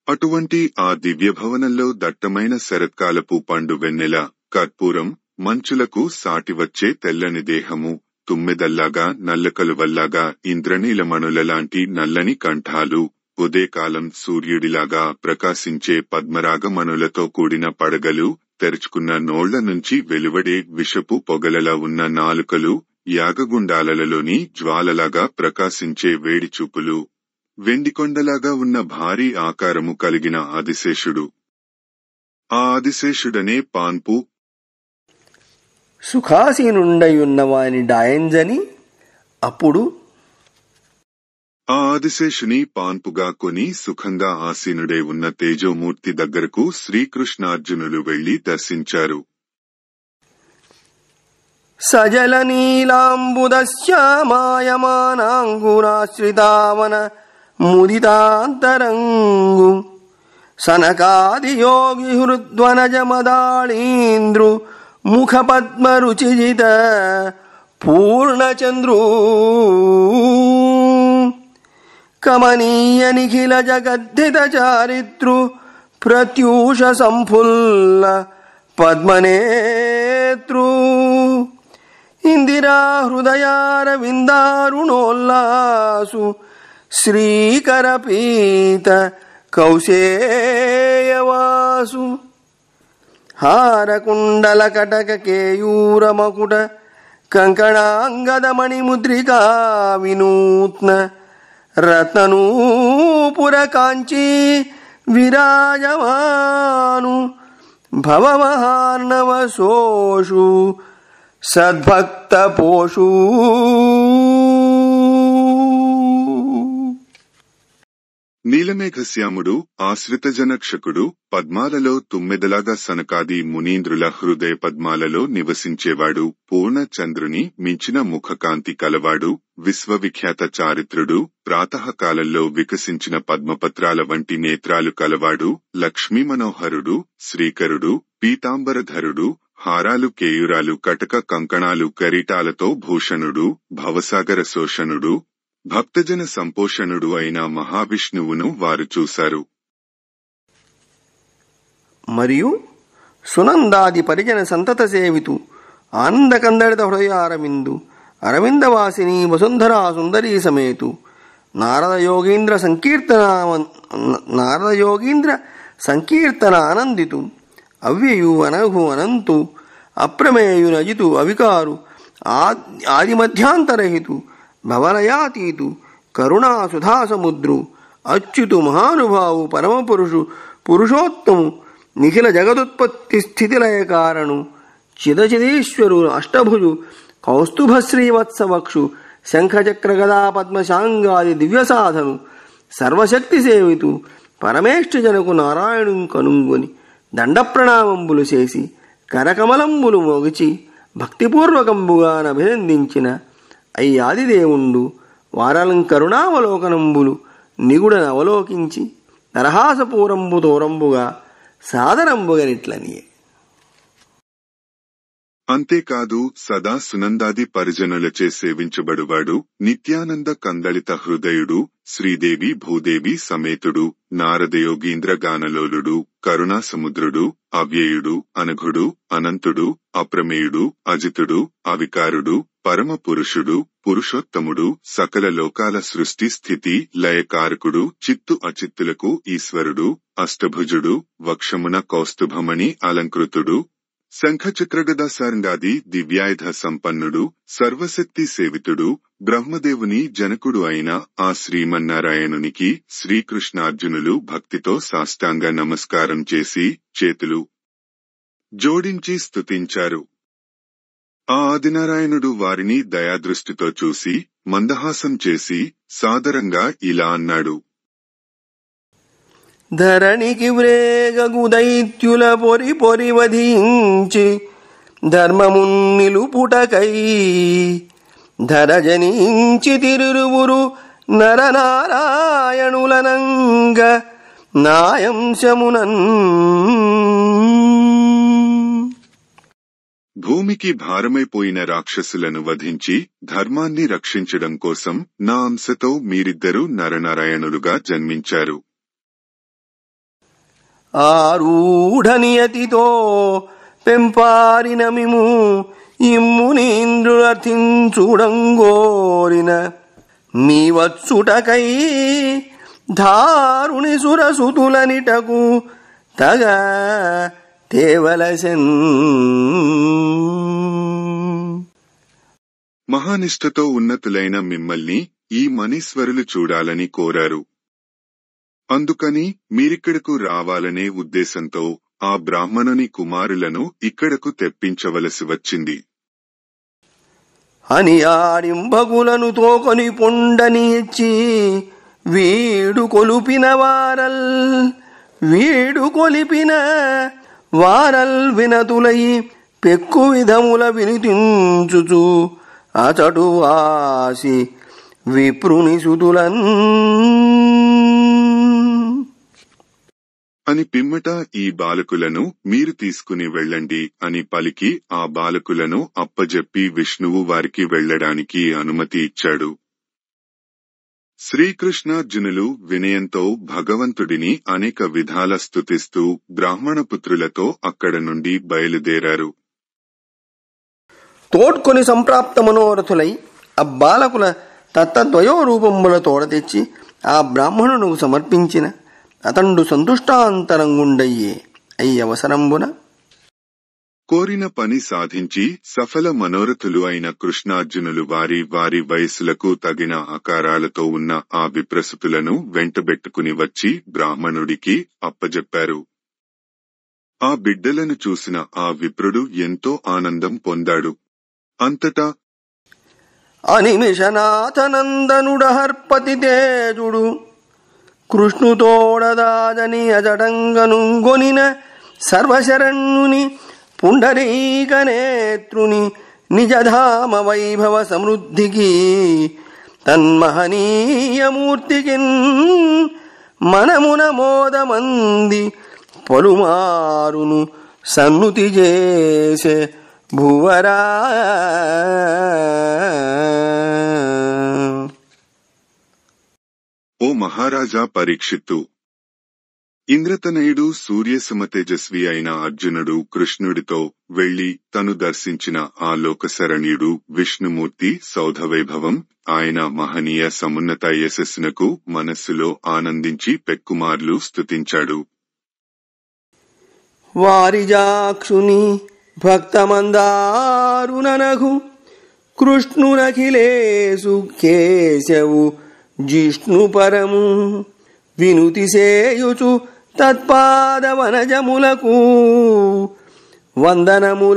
అటువంటి ఆ దివ్య భవనంలో దట్టమైన శరత్కాలపు పండు వెన్నెల, కర్పూరం, మంచులకు సాటివచ్చే తెల్లని దేహము, తుమ్మెదల్లాగా నల్లకలువల్లాగా ఇంద్రనీలమణులలాంటి నల్లని కంఠాలు, ఉదయకాలం సూర్యుడిలాగా ప్రకాశించే పద్మరాగమణులతో కూడిన పడగలు, తెరుచుకున్న నోళ్ల నుంచి వెలువడే విషపు పొగలలా ఉన్న నాలుకలు, యాగగుండాలలోని జ్వాలలాగా ప్రకాశించే వేడిచూపులు, వెండికొండలాగా ఉన్న భారీ ఆకారము కలిగిన ఆదిశేషుడు. ఆ ఆదిశేషుడనే పాన్పు సుఖాసీనుండయున్న వాని డాయంజని. అప్పుడు ఆ ఆదిశేషుని పాన్పుగా కొని సుఖంగా ఆసీనుడై ఉన్న తేజోమూర్తి దగ్గరకు శ్రీకృష్ణార్జునులు వెళ్లి దర్శించారు. సజల నీలాంబుదశ్యామాయమానాంగురాశ్రితావన ముదితాంతరంగు సనకాది యోగి హృద్వనజ మదాళీంద్రు ముఖపద్మరుచిజిత పూర్ణచంద్రూ కమనీయ నిఖిల జగద్ధిత చారిత్రు ప్రత్యూష సంఫుల్ల పద్మనేత్రు ఇందిరా హృదయారవిందారుణోల్లాసు శ్రీకరపీత కౌశేయవాసు హారకుండల కటక కేయూరమకుట కంకణాంగదమణిముద్రికా వినూత్న రత్ననూపుర కాంచీ విరాజమాను భవమహార్ణవ సోషు సద్భక్త పోషు. నీలమేఘశ్యాముడు ఆశ్రితజనక్షకుడు పద్మాలలో తుమ్మెదలాగా సనకాది మునీంద్రుల హృదయ పద్మాలలో నివసించేవాడు. పూర్ణచంద్రుని మించిన ముఖకాంతి కలవాడు. విశ్వవిఖ్యాత చారిత్రుడు. ప్రాతకాలంలో వికసించిన పద్మపత్రాల వంటి నేత్రాలు కలవాడు. లక్ష్మీ మనోహరుడు. శ్రీకరుడు. పీతాంబరధరుడు. హారాలు కేయురాలు కటక కంకణాలు కిరీటాలతో భూషణుడు. భవసాగర శోషణుడు. భక్తజన సంపోషణుడు అయిన మహావిష్ణువును వారు చూశారు. మరియు సునందాది పరిజన సంతత సేవితు ఆనందకందళిత హృదయారవిందు అరవిందవాసిని వసుంధరా సుందరీ సమేతు నారద సంకీర్తన ఆనందితు అవ్యయు అనఘు అనంతు అప్రమేయు నజితు అవికారు ఆదిమధ్యాంతరహితు భవలయాతీతు కరుణా సుధాసముద్రు అచ్యుతు మహానుభావు పరమపురుషు పురుషోత్తము నిఖిల జగదుత్పత్తి స్థితిలయ కారణు చిదచిదీశ్వరు అష్టభుజు కౌస్తుభశ్రీవత్సవక్షు శంఖచక్ర గదా పద్మశాంగాది దివ్యసాధను సర్వశక్తి సేవితు పరమేష్ఠజనకు నారాయణు కనుంగొని దండప్రణామంబులు చేసి కరకమలంబులు మోగిచి భక్తిపూర్వకంబుగా అభినందించిన అయ్యాదిదేవుండు వారలం కరుణావలోకనంబులు నిగుడన అవలోకించి నరహాసపూరంబు తోరంబుగా సాదరంబుగనిట్లనియే. అంతేకాదు సదా సునందాది పరిజనులచే సేవించబడువాడు. నిత్యానంద కందళిత హృదయుడు. శ్రీదేవి భూదేవి సమేతుడు. నారదయోగీంద్ర గానలోలుడు. కరుణా సముద్రుడు. అవ్యయుడు. అనఘుడు. అనంతుడు. అప్రమేయుడు. అజితుడు. అవికారుడు. పరమ పురుషుడు. పురుషోత్తముడు. సకల లోకాల సృష్టి స్థితి లయకారకుడు. చిత్తు అచిత్తులకు ఈశ్వరుడు. అష్టభుజుడు. వక్షమున కౌస్తుభమణి అలంకృతుడు. శంఖచక్రగదాసారంగాది దివ్యాయుధ సంపన్నుడు. సర్వశక్తి సేవితుడు. బ్రహ్మదేవుని జనకుడు అయిన ఆ శ్రీమన్నారాయణునికి శ్రీకృష్ణార్జునులు భక్తితో సాష్టాంగ నమస్కారం చేసి చేతులు జోడించి స్తుతించారు. ఆ ఆదినారాయణుడు వారిని దయాదృష్టితో చూసి మందహాసం చేసి సాదరంగా ఇలా అన్నాడు. ధరణికి వ్రేగగు దైత్యుల పొరి పొరి వధించి ధర్మమున్ నిలుపుటకై ధరజనించి తిరువురు నరనారాయణులనంగ నాయంశమునన్. భూమికి భారమైపోయిన రాక్షసులను వధించి ధర్మాన్ని రక్షించడం కోసం నా అంశతో మీరిద్దరూ నరనారాయణులుగా జన్మించారు. ఆరూఢ నియతితో పెంపారిన మిము ఇమ్మునీంద్రులర్థించుడంగోరిన మీ వచ్చుటకై ధారుని సురసుతులనిటకు తగ తేవలసెన్. మహానిష్టతో ఉన్నతులైన మిమ్మల్ని ఈ మనీశ్వరులు చూడాలని కోరారు. అందుకని మీరిక్కడకు రావాలనే ఉద్దేశంతో ఆ బ్రాహ్మణుని కుమారులను ఇక్కడకు తెప్పించవలసి వచ్చింది అని ఆడింబగులను తోకొని పొండనిచ్చి వీడు కొలిపిన వారల్ వినతులై పెక్కు విధముల వినితించుచు అతడు వాసి విప్రుని సుతులన్. అని పిమ్మట ఈ బాలకులను మీరు తీసుకుని వెళ్ళండి అని పలికి ఆ బాలకులను అప్పజెప్పి విష్ణువు వారికి వెళ్లడానికి అనుమతి ఇచ్చాడు. శ్రీకృష్ణార్జునులు వినయంతో భగవంతుడిని అనేక విధాల స్తుతిస్తూ బ్రాహ్మణపుత్రులతో అక్కడ నుండి బయలుదేరారు. తోడ్కొని సంప్రాప్త మనోరథులై ఆ బాలకుల తత్తద్వయోరూపముల తోడ తెచ్చి ఆ బ్రాహ్మణునకు సమర్పించిన అతండు సంతుష్టాంతరంగుండయ్యే అయ్యవసరంబున కోరిన పని సాధించి సఫల మనోరథులు అయిన కృష్ణార్జునులు వారి వారి వయసులకు తగిన ఆకారాలతో ఉన్న ఆ విప్రసుతులను వెంటబెట్టుకుని వచ్చి బ్రాహ్మణుడికి అప్పజెప్పారు. ఆ బిడ్డలను చూసిన ఆ విప్రుడు ఎంతో ఆనందం పొందాడు. అంతటా అనిమిషనాథనందనుడహర్పతి తేజుడు కృష్ణుతోడదాదని అజడంగనుగొనిన సర్వశరణ్యుని పుండరీకనేత్రుని నిజధామ వైభవ సమృద్ధికి తన్మహనీయమూర్తికిన్ మనమున మోదమంది పలుమారును సన్నుతి చేసే భువరా. ఓ మహారాజా పరీక్షిత్తు, ఇంద్రతనయుడు సూర్యసమతేజస్వి అయిన అర్జునుడు కృష్ణుడితో వెళ్లి తను దర్శించిన ఆ లోకశరణ్యుడు విష్ణుమూర్తి సౌధవైభవం ఆయన మహనీయ సమున్నత యశస్సునకు మనస్సులో ఆనందించి పెక్కుమార్లు స్తుతించాడు. వారిజాక్షుని భక్తమందారుననగు కృష్ణునఖిలేసు కేశవు జిష్ణు పరము వినుతి సేయుచు తత్పాదవనజములకు వందనములాచరించి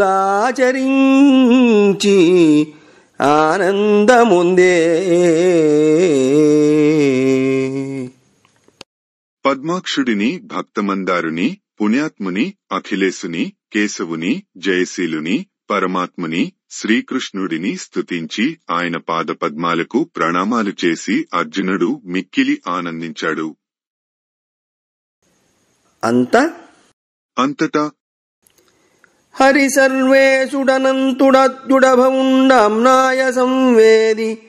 ఆనందముందే. పద్మాక్షుడిని, భక్తమందారుని, పుణ్యాత్ముని, అఖిలేశుని, కేశవుని, జయశీలుని, పరమాత్ముని, శ్రీకృష్ణుడిని స్తుతించి ఆయన పాదపద్మాలకు ప్రణామాలు చేసి అర్జునుడు మిక్కిలి ఆనందించాడు. అంతటా హరి సర్వేశుడనంతుడద్యుడభవుండాంనాయ సంవేది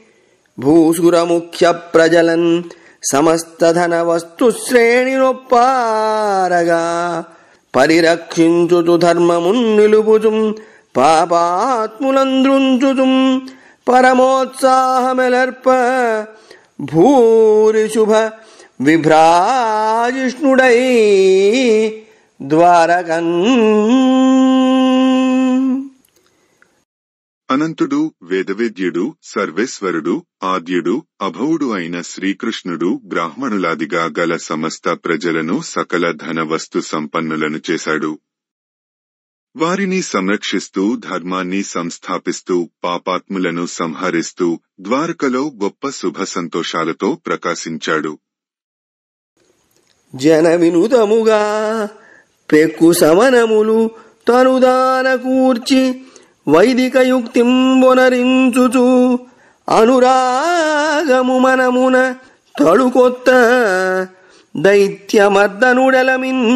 భూసురముఖ్య ప్రజలన్ సమస్తధన వస్తు శ్రేణినొప్పారగా పరిరక్షించుచు ధర్మమున్ నిలుపుచుం పాపాత్ములంద్రుంచుచుం పరమోత్సాహమెలర్ప భూరి శుభ విభ్రాజిష్ణుడై ద్వారకన్. అనంతుడు, వేదవేద్యుడు, సర్వేశ్వరుడు, ఆద్యుడు, అభవుడు అయిన శ్రీకృష్ణుడు బ్రాహ్మణులాదిగా గల సమస్త ప్రజలను సకల ధన వస్తు సంపన్నులను చేశాడు. వారిని సంరక్షిస్తూ ధర్మాన్ని సంస్థాపిస్తూ పాపాత్ములను సంహరిస్తూ ద్వారకలో గొప్ప శుభ సంతోషాలతో ప్రకాశించాడు. జన వినుతముగా పెక్కు సమనములు తనుదాన కూర్చి వైదిక యుక్తింబొనరించుచు అనురాగము మనమున తళుకొత్త దైత్యమర్దనుడలమిన్.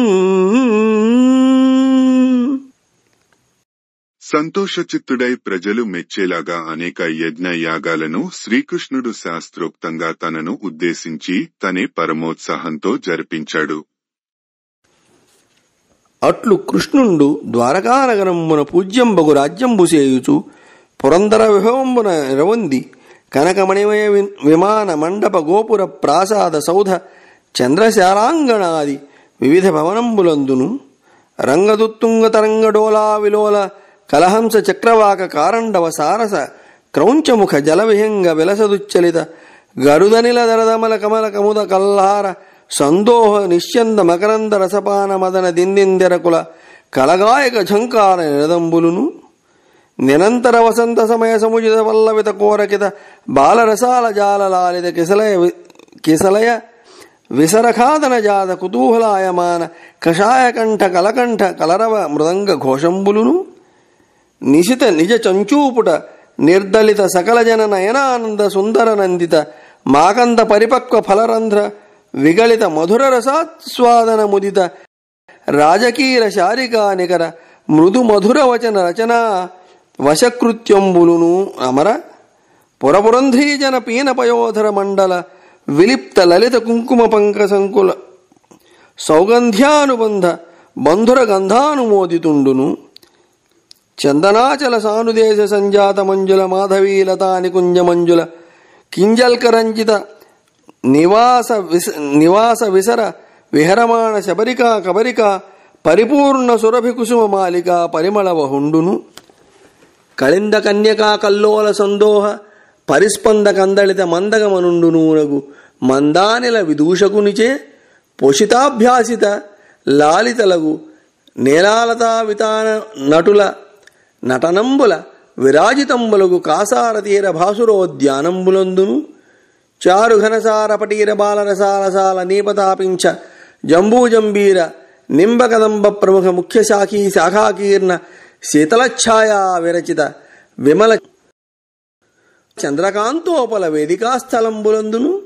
సంతోషచిత్తుడై ప్రజలు మెచ్చేలాగా అనేక యజ్ఞ యాగాలను శ్రీకృష్ణుడు శాస్త్రోక్తంగా తనను ఉద్దేశించి తనే పరమోత్సాహంతో జరిపించాడు. అట్లు కృష్ణుండు ద్వారకానగరమున పూజ్యంబగు రాజ్యంబు సేయుచు పురందర విభవంబున నిరవంది కనకమణిమయ విమాన మండప గోపుర ప్రాసాద సౌధ చంద్రశాలాంగణాది వివిధ భవనంబులందును రంగదుత్తుంగ తరంగడోలా విలోల కలహంస చక్రవాక కారండవ సారస క్రౌంచముఖ జలవిహంగ విలసదుచ్చలిత గరుదనిల దరదమల కమల కముద కల్లార సందోహ నిశ్చంద మకరంద రసపాన మదన దిందిందెరకుల కలగాయక ఝంకార నిరదంబులును నిరంతర వసంత సమయ సముజిత పల్లవిత కోరకిత బాలరసాల జాల లాలిత కిసలయ విసరఖాదన జాత కుతూహలాయమాన కషాయకంఠ కలకంఠ కలరవ మృదంగ ఘోషంబులును నిశిత నిజ చంచూపుట నిర్దలిత సకల జన నయనానంద సుందర నందిత మాకంద పరిపక్వ ఫలరంధ్ర విగళిత మధుర రసాస్వాదన ముదిత రాజకీర శారికా నికర మృదు మధుర వచన రచనా వశకృత్యంబులును అమర పురపురంధ్రీజన పీనపయోధర మండల విలిప్త లలిత కుంకుమ పంక సంకుల సౌగంధ్యానుబంధ బంధుర గంధానుమోదితుండును చందనాచల సానుదేశ సంజాత మంజుల మాధవీలతా నికుంజ మంజుల కింజల్కరంజిత నివాస విసర విహరమాణ శబరికా కబరికా పరిపూర్ణ సురభి కుసుమ మాలిక పరిమళ వహుండును కళింద కన్యకా కల్లోల సందోహ పరిస్పంద కందళిత మందగమనుండునూనగు మందానిల విదూషకునిచే పోషితాభ్యాసిత లాలితలగు నేలాలతా వితాన నటుల నటనంబుల విరాజితంబులగు కాసార తీర భాసురోద్యానంబులందును చారు ఘనసార పటీర బాలరసాలసాల నీపతాపించ జంబూజంబీర నింబకదంబ ప్రముఖ ముఖ్య శాఖీ శాఖాకీర్ణ శీతలఛాయా విరచిత విమల చంద్రకాంతోపల వేదికాస్థలంబులందును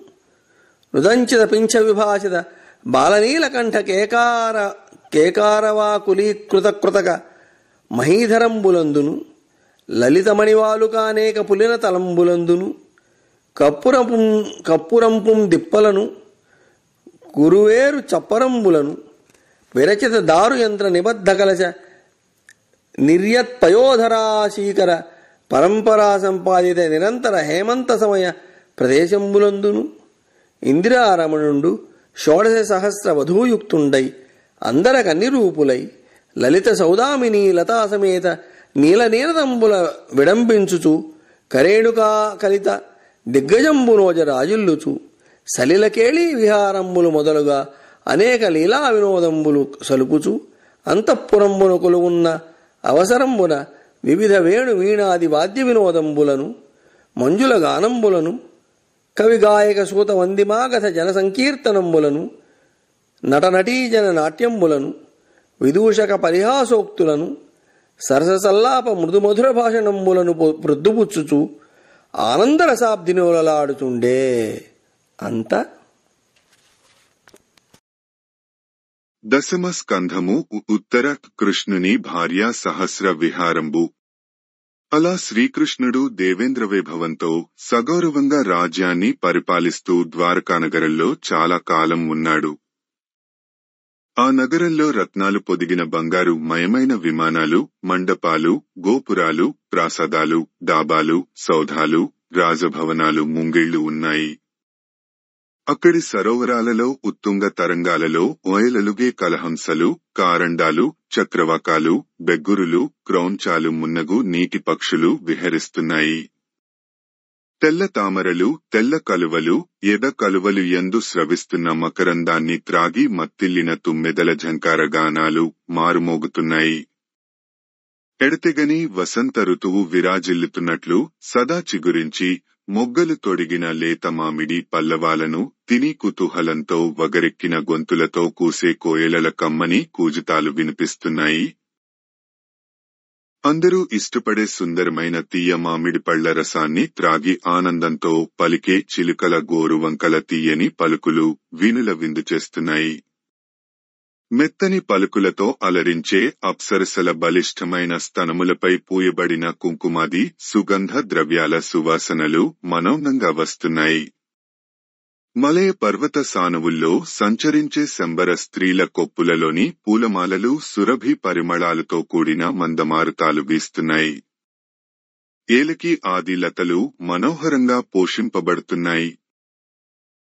నుదంచిత పింఛ విభాషిత బాలనీలకంఠ కేకారవాకులీకృత కృతక మహీధరంబులందును లలితమణివాలుకానేక పులిన తలంబులందును కప్పురంపుం దిప్పలను కురువేరు చప్పరంబులను విరచిత దారు యంత్ర నిబద్ధ కలశ నిర్యత్పయోధరాశీకర పరంపరా సంపాదిత నిరంతర హేమంత సమయ ప్రదేశంబులందును ఇందిరారమణుండు షోడశ సహస్ర వధూయుక్తుండై అందర కన్నిరూపులై లలిత సౌదామిని లతా సమేత నీలనీరదంబుల విడంబించుచు కరేణుకా కలిత దిగ్గజంబునోజ రాజుల్లుచు సలిలకేళీ విహారంబులు మొదలుగా అనేక లీలా వినోదంబులు సలుపుచు అంతఃపురంబున కొలువున్న అవసరంబున వివిధ వేణు వీణాది వాద్య వినోదంబులను మంజుల గానంబులను కవి గాయక సూత వందిమాగత జన సంకీర్తనంబులను నటనటీజన నాట్యంబులను విదూషక పరిహాసోక్తులను సరససల్లాప మృదుమధుర భాషణంబులను ప్రొద్దుపుచ్చుచు ఆనందరసాబ్దినోలలాడుతుండే అంత దశమ స్కంధము ఉత్తర కృష్ణుని భార్యా సహస్ర విహారంబు. అలా శ్రీకృష్ణుడు దేవేంద్ర వైభవంతో సగౌరవంగా రాజ్యాన్ని పరిపాలిస్తూ ద్వారకానగరంలో చాలా కాలం ఉన్నాడు. ఆ నగరంలో రత్నాలు పొదిగిన బంగారు మయమైన విమానాలు, మండపాలు, గోపురాలు, ప్రాసాదాలు, డాబాలు, సౌధాలు, రాజభవనాలు ముంగిళ్లు ఉన్నాయి. అక్కడి సరోవరాలలో ఉత్తుంగ తరంగాలలో ఓయలలుగే కలహంసలు, కారండాలు, చక్రవాకాలు, బెగ్గురులు, క్రౌంచాలు మున్నగు నీటి పక్షులు విహరిస్తున్నాయి. తెల్ల తామరలు, తెల్ల కలువలు, ఎద కలువలు యందు స్రవిస్తున్న మకరందాన్ని త్రాగి మత్తిల్లిన తుమ్మెదల ఝంకార గానాలు మారుమోగుతున్నాయి. ఎడతెగని వసంత ఋతువు విరాజిల్లుతున్నట్లు సదా చిగురించి మొగ్గలు తొడిగిన లేత మామిడి పల్లవాలను తిని కుతూహలంతో వగరెక్కిన గొంతులతో కూసే కోయలల కమ్మని కూజుతాలు వినిపిస్తున్నాయి. అందరూ ఇష్టపడే సుందరమైన తీయ మామిడి పళ్ల రసాన్ని త్రాగి ఆనందంతో పలికే చిలుకల గోరువంకల తీయని పలుకులు వీణుల విందు చేస్తున్నాయి. మెత్తని పలుకులతో అలరించే అప్సరసల బలిష్టమైన స్తనములపై పూయబడిన కుంకుమాది సుగంధ ద్రవ్యాల సువాసనలు మనోహరంగా వస్తున్నాయి. మలయ పర్వత సానువుల్లో సంచరించే శంబర స్త్రీల కొప్పులలోని పూలమాలలు సురభి పరిమళాలతో కూడిన మందమారుతాలు వీస్తున్నాయి. ఏలకి ఆది లతలు మనోహరంగా పోషింపబడుతున్నాయి.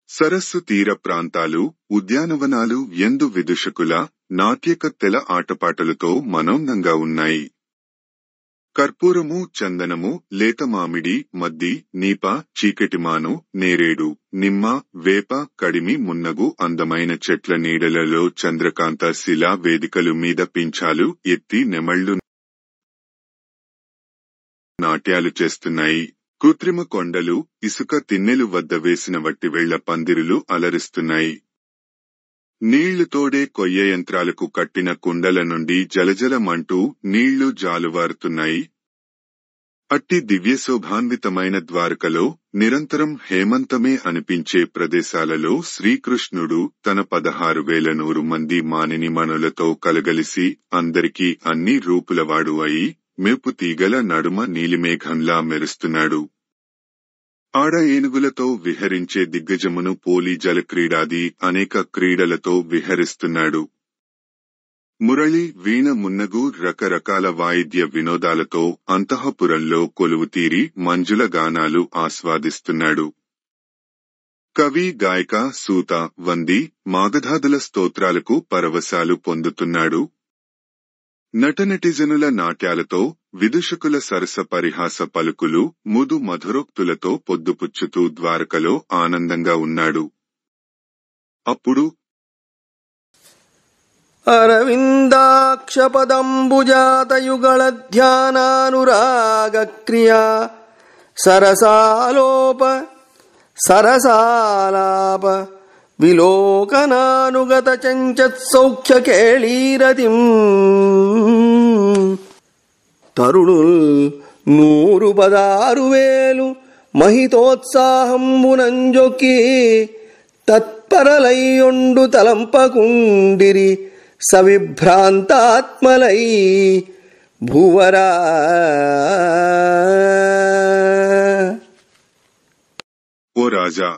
సరస్సు తీర ప్రాంతాలు, ఉద్యానవనాలు యందు విదుషకుల నాట్యకత్తెల ఆటపాటలతో మనోహరంగా ఉన్నాయి. కర్పూరము, చందనము, లేత మామిడి, మద్ది, నీప, చీకటిమాను, నేరేడు, నిమ్మ, వేప, కడిమి మున్నగు అందమైన చెట్ల నీడలలో చంద్రకాంత శిలా వేదికలు మీద పింఛాలు ఎత్తి నెమళ్లు నాట్యాలు చేస్తున్నాయి. కృత్రిమ కొండలు, ఇసుక తిన్నెలు వద్ద వేసిన వట్టివేళ్ల పందిరులు అలరిస్తున్నాయి. నీళ్లు తోడే కొయ్య యంత్రాలకు కట్టిన కుండల నుండి జలజలమంటూ నీళ్లు జాలువారుతున్నాయి. అట్టి దివ్యశోభాన్వితమైన ద్వారకలో నిరంతరం హేమంతమే అనిపించే ప్రదేశాలలో శ్రీకృష్ణుడు తన 16,100 మంది మానినిమణులతో కలగలిసి అందరికీ అన్ని రూపులవాడు అయి మెప్పు తీగల నడుమ నీలిమేఘంలా మెరుస్తున్నాడు. ఆడ ఏనుగులతో విహరించే దిగ్గజమును పోలి జలక్రీడాది అనేక క్రీడలతో విహరిస్తున్నాడు. మురళి, వీణ మున్నగు రకరకాల వాయిద్య వినోదాలతో అంతఃపురంలో కొలువుతీరి మంజుల గానాలు ఆస్వాదిస్తున్నాడు. కవి, గాయక, సూత, వంది, మాగధాదుల స్తోత్రాలకు పరవశాలు పొందుతున్నాడు. నటనటిజనుల నాట్యాలతో, విదుషకుల సరస పరిహాస పలుకులు, ముదు మధురోక్తులతో పొద్దుపుచ్చుతూ ద్వారకలో ఆనందంగా ఉన్నాడు. అప్పుడు అరవిందాక్షపదంబుజాతయుగళ ధ్యానానురాగక్రియా సరసాలాప విలోకనానుగత చంచత్సౌఖ్య కేళీరతిం తరుణుల్ 116,000 మహితోత్సాహంబునంజొక్కి తత్పరలయ్యొండు తలంపకుండిరి సవిభ్రాంతాత్మలై భూవరా. ఓ రాజా,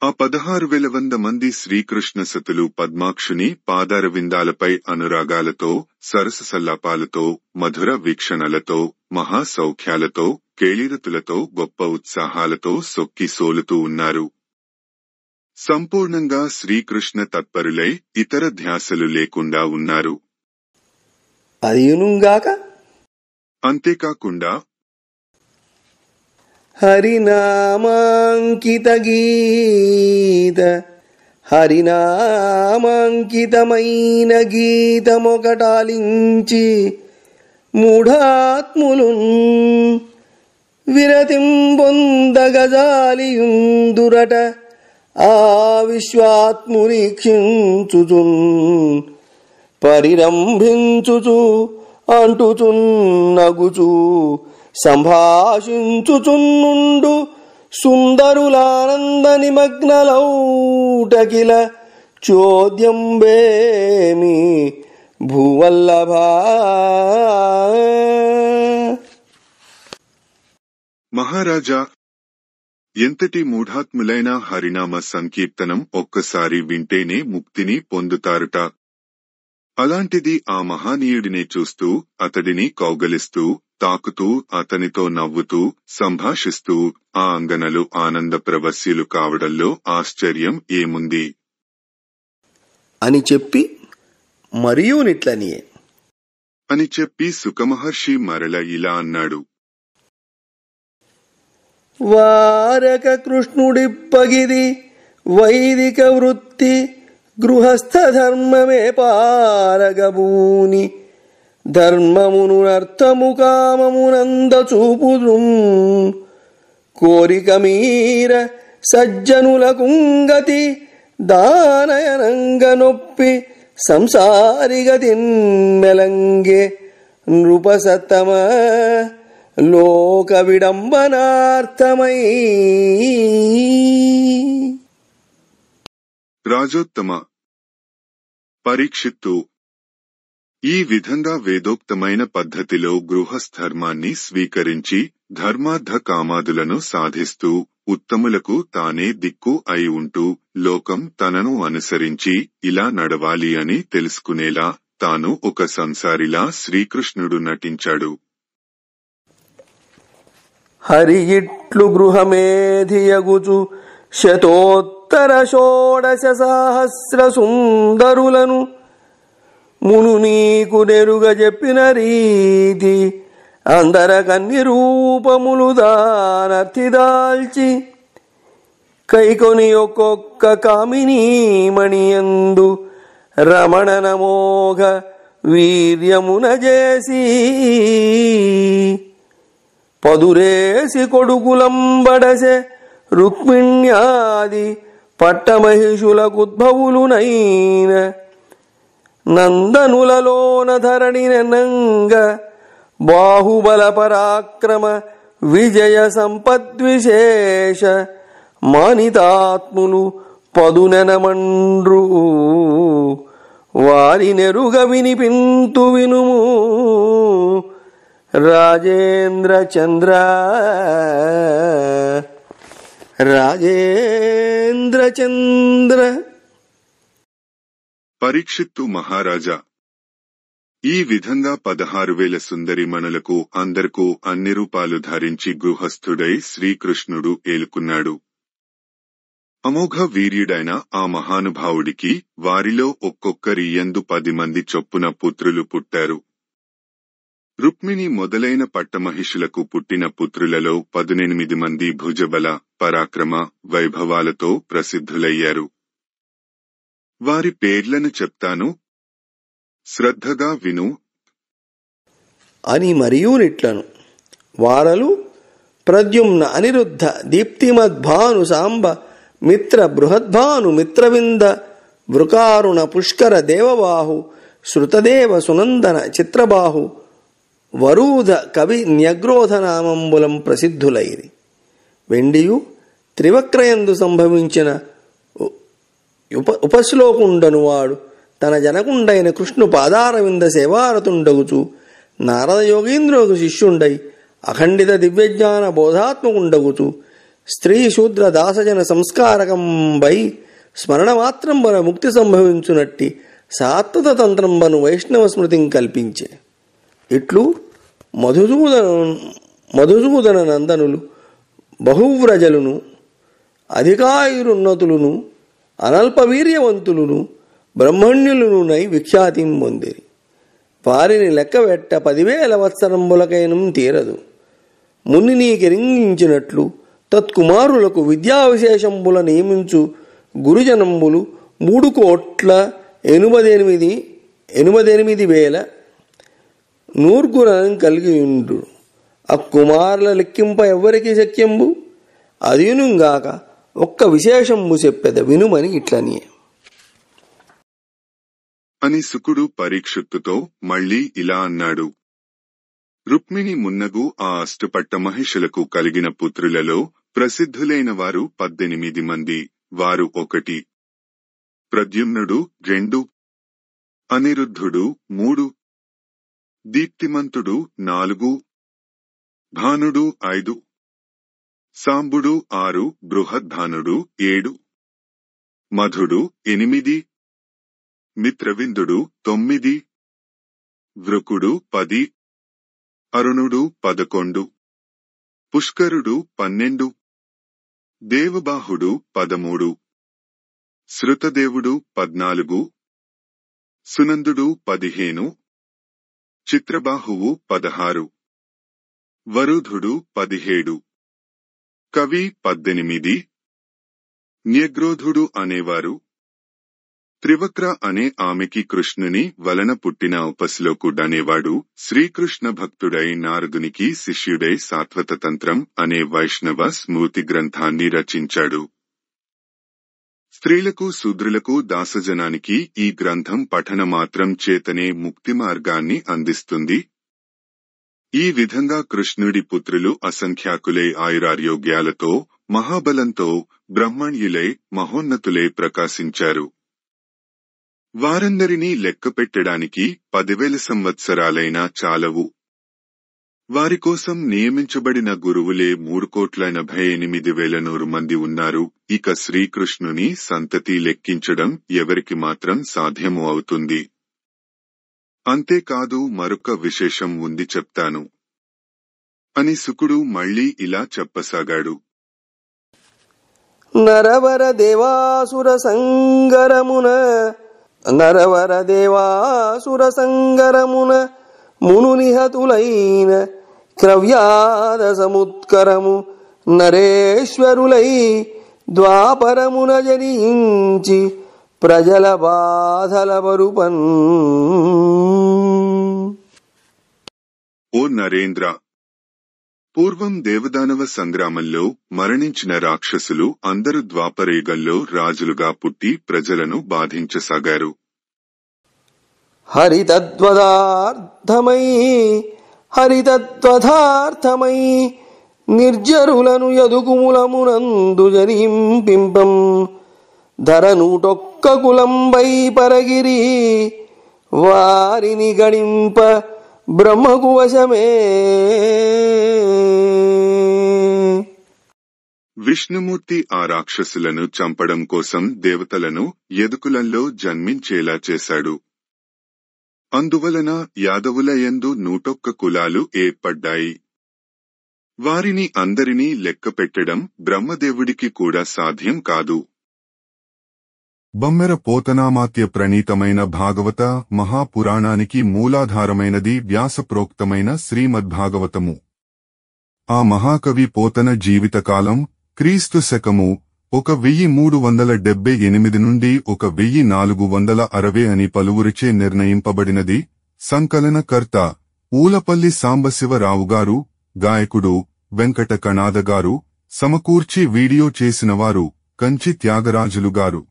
ఆ 16,100 మంది శ్రీకృష్ణ సతులు పద్మాక్షుని పాదారవిందాలపై అనురాగాలతో, సరససల్లాపాలతో, మధుర వీక్షణలతో, మహాసౌఖ్యాలతో, కేళీరతులతో, గొప్ప ఉత్సాహాలతో సొక్కి సోలుతూ ఉన్నారు. సంపూర్ణంగా శ్రీకృష్ణ తత్పరులై ఇతర ధ్యాసలు లేకుండా ఉన్నారు. అదియునుగాక అంతేకాకుండా హరినామాంకితమైన గీతమొకటాలించి మూఢాత్ములున్ విరతింబొందగజాలియుందురట ఆ విశ్వాత్మురీక్షించుచున్ పరిరంభించుచు అంటుచున్నగుచు సంభాషించుచున్నుండు సుందరులానంద నిమగ్నలౌటకిల చోద్యంబేమి భూవల్లభా. మహారాజా, ఎంతటి మూఢాత్ములైన హరినామ సంకీర్తనం ఒక్కసారి వింటేనే ముక్తిని పొందుతారుట. అలాంటిది ఆ మహానీయుడినే చూస్తూ, అతడిని కౌగలిస్తూ, తాకుతూ, అతనితో నవ్వుతూ, సంభాషిస్తూ ఆ అంగనలు ఆనంద ప్రవస్యులు కావడంలో ఆశ్చర్యం ఏముంది అని చెప్పి మరియునిట్లనియే అని చెప్పి సుఖమహర్షి మరల ఇలా అన్నాడు. వారక కృష్ణుడిప్పగిది వైదిక వృత్తి గృహస్థ ధర్మమే పారగబూని ధర్మమును అర్థము కామమునంద చూపుదుం కోరిక మీర సజ్జనుల కుంగతి దానయనంగ నొప్పి సంసారిగతిన్మెలంగే నృపసత్తమ లోక విడంబనార్థమై. రాజోత్తమ పరీక్షిత్తు, ఈ విధంగా వేదోక్తమైన పద్ధతిలో గృహస్థర్మాన్ని స్వీకరించి ధర్మార్థ కామాదులను సాధిస్తూ ఉత్తములకు తానే దిక్కు అయి ఉంటూ లోకం తనను అనుసరించి ఇలా నడవాలి అని తెలుసుకునేలా తాను ఒక సంసారిలా శ్రీకృష్ణుడు నటించాడు. హరి ఇట్లు గృహమేధియగుచు శతోత్తర 16,000 సుందరులను మును నీకు నెరుగ చెప్పిన రీతి అందరకన్ని రూపములు దానర్థిదాల్చి కైకొని ఒక్కొక్క కామినీమణియందు రమణ నమోఘ వీర్యమున చేసి పదురేసి కొడుకులంబడసె రుక్మిణ్యాది పట్టమహిషులకుద్భవులునైన నందనులలోన ధరణి నెనంగ బాహుబల పరాక్రమ విజయ సంపద్విశేష మానితాత్ములు పదునెనమండ్రు వారినెరుగ వినిపింతు వినుము రాజేంద్ర చంద్ర రాజేంద్ర చంద్ర. పరీక్షిత్తు మహారాజా, ఈ విధంగా 16,000 సుందరీమణులకు అందరకు అన్ని రూపాలు ధరించి గృహస్థుడై శ్రీకృష్ణుడు ఏలుకున్నాడు. అమోఘ వీర్యుడైన ఆ మహానుభావుడికి వారిలో ఒక్కొక్కరి యందు 10 మంది చొప్పున పుత్రులు పుట్టారు. రుక్మిణి మొదలైన పట్టమహిషులకు పుట్టిన పుత్రులలో 18 మంది భుజబల, పరాక్రమ, వైభవాలతో ప్రసిద్ధులయ్యారు. వారి పేర్లను చెప్తాను, శ్రద్ధగా విను అని మరియునిట్లను. వారలు ప్రద్యుమ్న అనిరుద్ధ దీప్తిమద్భాను సాంబ మిత్ర బృహద్భాను మిత్రవింద వృకారుణ పుష్కర దేవబాహు శృతదేవ సునందన చిత్రబాహు వరూధ కవి న్యగ్రోధనామంబులం ప్రసిద్ధులైరి. వెండియు త్రివక్రయందు సంభవించిన ఉపశ్లోకుండనువాడు తన జనకుండైన కృష్ణు పాదారవింద సేవారతుండగుచు నారద యోగీంద్రులకు శిష్యుండై అఖండిత దివ్యజ్ఞాన బోధాత్మకుండగుచు స్త్రీ శూద్ర దాసజన సంస్కారకంబై స్మరణమాత్రంబన ముక్తి సంభవించునట్టి సాత్వత తంత్రంబను వైష్ణవ స్మృతిని కల్పించే. ఇట్లు మధుసూదన నందనులు బహువ్రజలును అధికాయురున్నతులును అనల్పవీర్యవంతులును బ్రహ్మణ్యులునై విఖ్యాతిం పొందిరి. వారిని లెక్కవెట్ట 10,000 వత్సరంబులకైనం తీరదు. ముని నీకెరింగించినట్లు తత్కుమారులకు విద్యా విశేషంబుల నియమించు గురుజనంబులు 3,88,000 నూర్గుణం కలిగియుండు. అక్కుమారుల లెక్కింప ఎవ్వరికి శక్యంబు. అదియునుగాక ఒక్క విశేషంబు చెప్పెద వినుమని ఇట్లనియే అని శుకుడు పరీక్షిత్తుతో మళ్లీ ఇలా అన్నాడు. రుక్మిణి మున్నగు ఆ అష్టపట్టమహిషులకు కలిగిన పుత్రులలో ప్రసిద్ధులైన వారు 18 మంది. వారు 1 ప్రద్యుమ్నుడు, 2 అనిరుద్ధుడు, 3 దీప్తిమంతుడు, 4 భానుడు, 5 సాంబుడు, 6 బృహద్భానుడు, 7 మధుడు, 8 మిత్రవిందుడు, 9 వృకుడు, 10 అరుణుడు, 11 పుష్కరుడు, 12 దేవబాహుడు, 13 శృతదేవుడు, 14 సునందుడు, 15 చిత్రబాహువు, 16 వరుధుడు, 17 కవి, 18 న్యగ్రోధుడు అనేవారు. త్రివక్ర అనే ఆమెకి కృష్ణుని వలన పుట్టిన ఉపశ్లోకుడనేవాడు శ్రీకృష్ణ భక్తుడై నారదునికి శిష్యుడై సాత్వత తంత్రం అనే వైష్ణవ స్మృతి గ్రంథాన్ని రచించాడు. స్త్రీలకు శూద్రులకు దాసజనానికి ఈ గ్రంథం పఠన మాత్రం చేతనే ముక్తి మార్గాన్ని అందిస్తుంది. ఈ విధంగా కృష్ణుడి పుత్రులు అసంఖ్యాకులై ఆయురారోగ్యాలతో మహాబలంతో బ్రహ్మణ్యులై మహోన్నతులై ప్రకాశించారు. వారందరినీ లెక్కపెట్టడానికి 10,000 సంవత్సరాలైనా చాలవు. వారికోసం నియమించబడిన గురువులే 3,88,100 మంది ఉన్నారు. ఇక శ్రీకృష్ణుని సంతతి లెక్కించడం ఎవరికి మాత్రం సాధ్యము అవుతుంది. అంతేకాదు మరొక విశేషం ఉంది, చెప్తాను అని శుకుడు మళ్లీ ఇలా చెప్పసాగాడు. నరవర దేవాసుర సంగరమున మునునిహతులైన క్రవ్యాద సముత్కరము నరేశ్వరులై ద్వాపరమున జనించి ప్రజల బాధల బరుపన్. ఓ నరేంద్ర, పూర్వం దేవదానవ సంగ్రామంలో మరణించిన రాక్షసులు అందరూ ద్వాపరయుగంలో రాజులుగా పుట్టి ప్రజలను బాధించసాగారు. హరితద్వదార్థమై నిర్జరులను యదుకుములమునందు జనింపింపం ధర 101 కులంబై పరగిరి వారిని గణింప బ్రహ్మకు వశమే. విష్ణుమూర్తి ఆ రాక్షసులను చంపడం కోసం దేవతలను యదుకులంలో జన్మించేలా చేశాడు. అందువలన యాదవుల యందు 101 కులాలు ఏర్పడ్డాయి. వారిని అందరినీ లెక్కపెట్టడం బ్రహ్మదేవుడికి కూడా సాధ్యం కాదు. బమ్మెర పోతనామాత్య ప్రణీతమైన భాగవత మహాపురాణానికి మూలాధారమైనది వ్యాసప్రోక్తమైన శ్రీమద్భాగవతము. ఆ మహాకవి పోతన జీవితకాలం క్రీస్తు శకము 1378 నుండి 1460 అని పలువురిచే నిర్ణయింపబడినది. సంకలనకర్త ఊలపల్లి సాంబశివరావుగారు, గాయకుడు వెంకట కణాదగారు, సమకూర్చి వీడియో చేసినవారు కంచి త్యాగరాజులుగారు.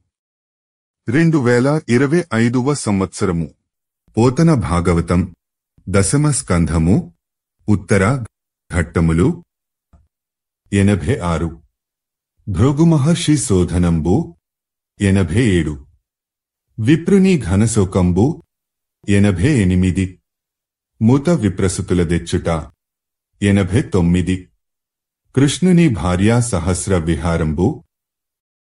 2025వ సంవత్సరము. పోతన భాగవతం దశమ స్కంధము, ఉత్తర ఘట్టములు 86. భృగుమహర్షి శోధనంబు 87. విప్రుని ఘనశోకంబు 88. మూత విప్రసుతుల దెచ్చుట 89. కృష్ణుని భార్యా సహస్ర విహారంబు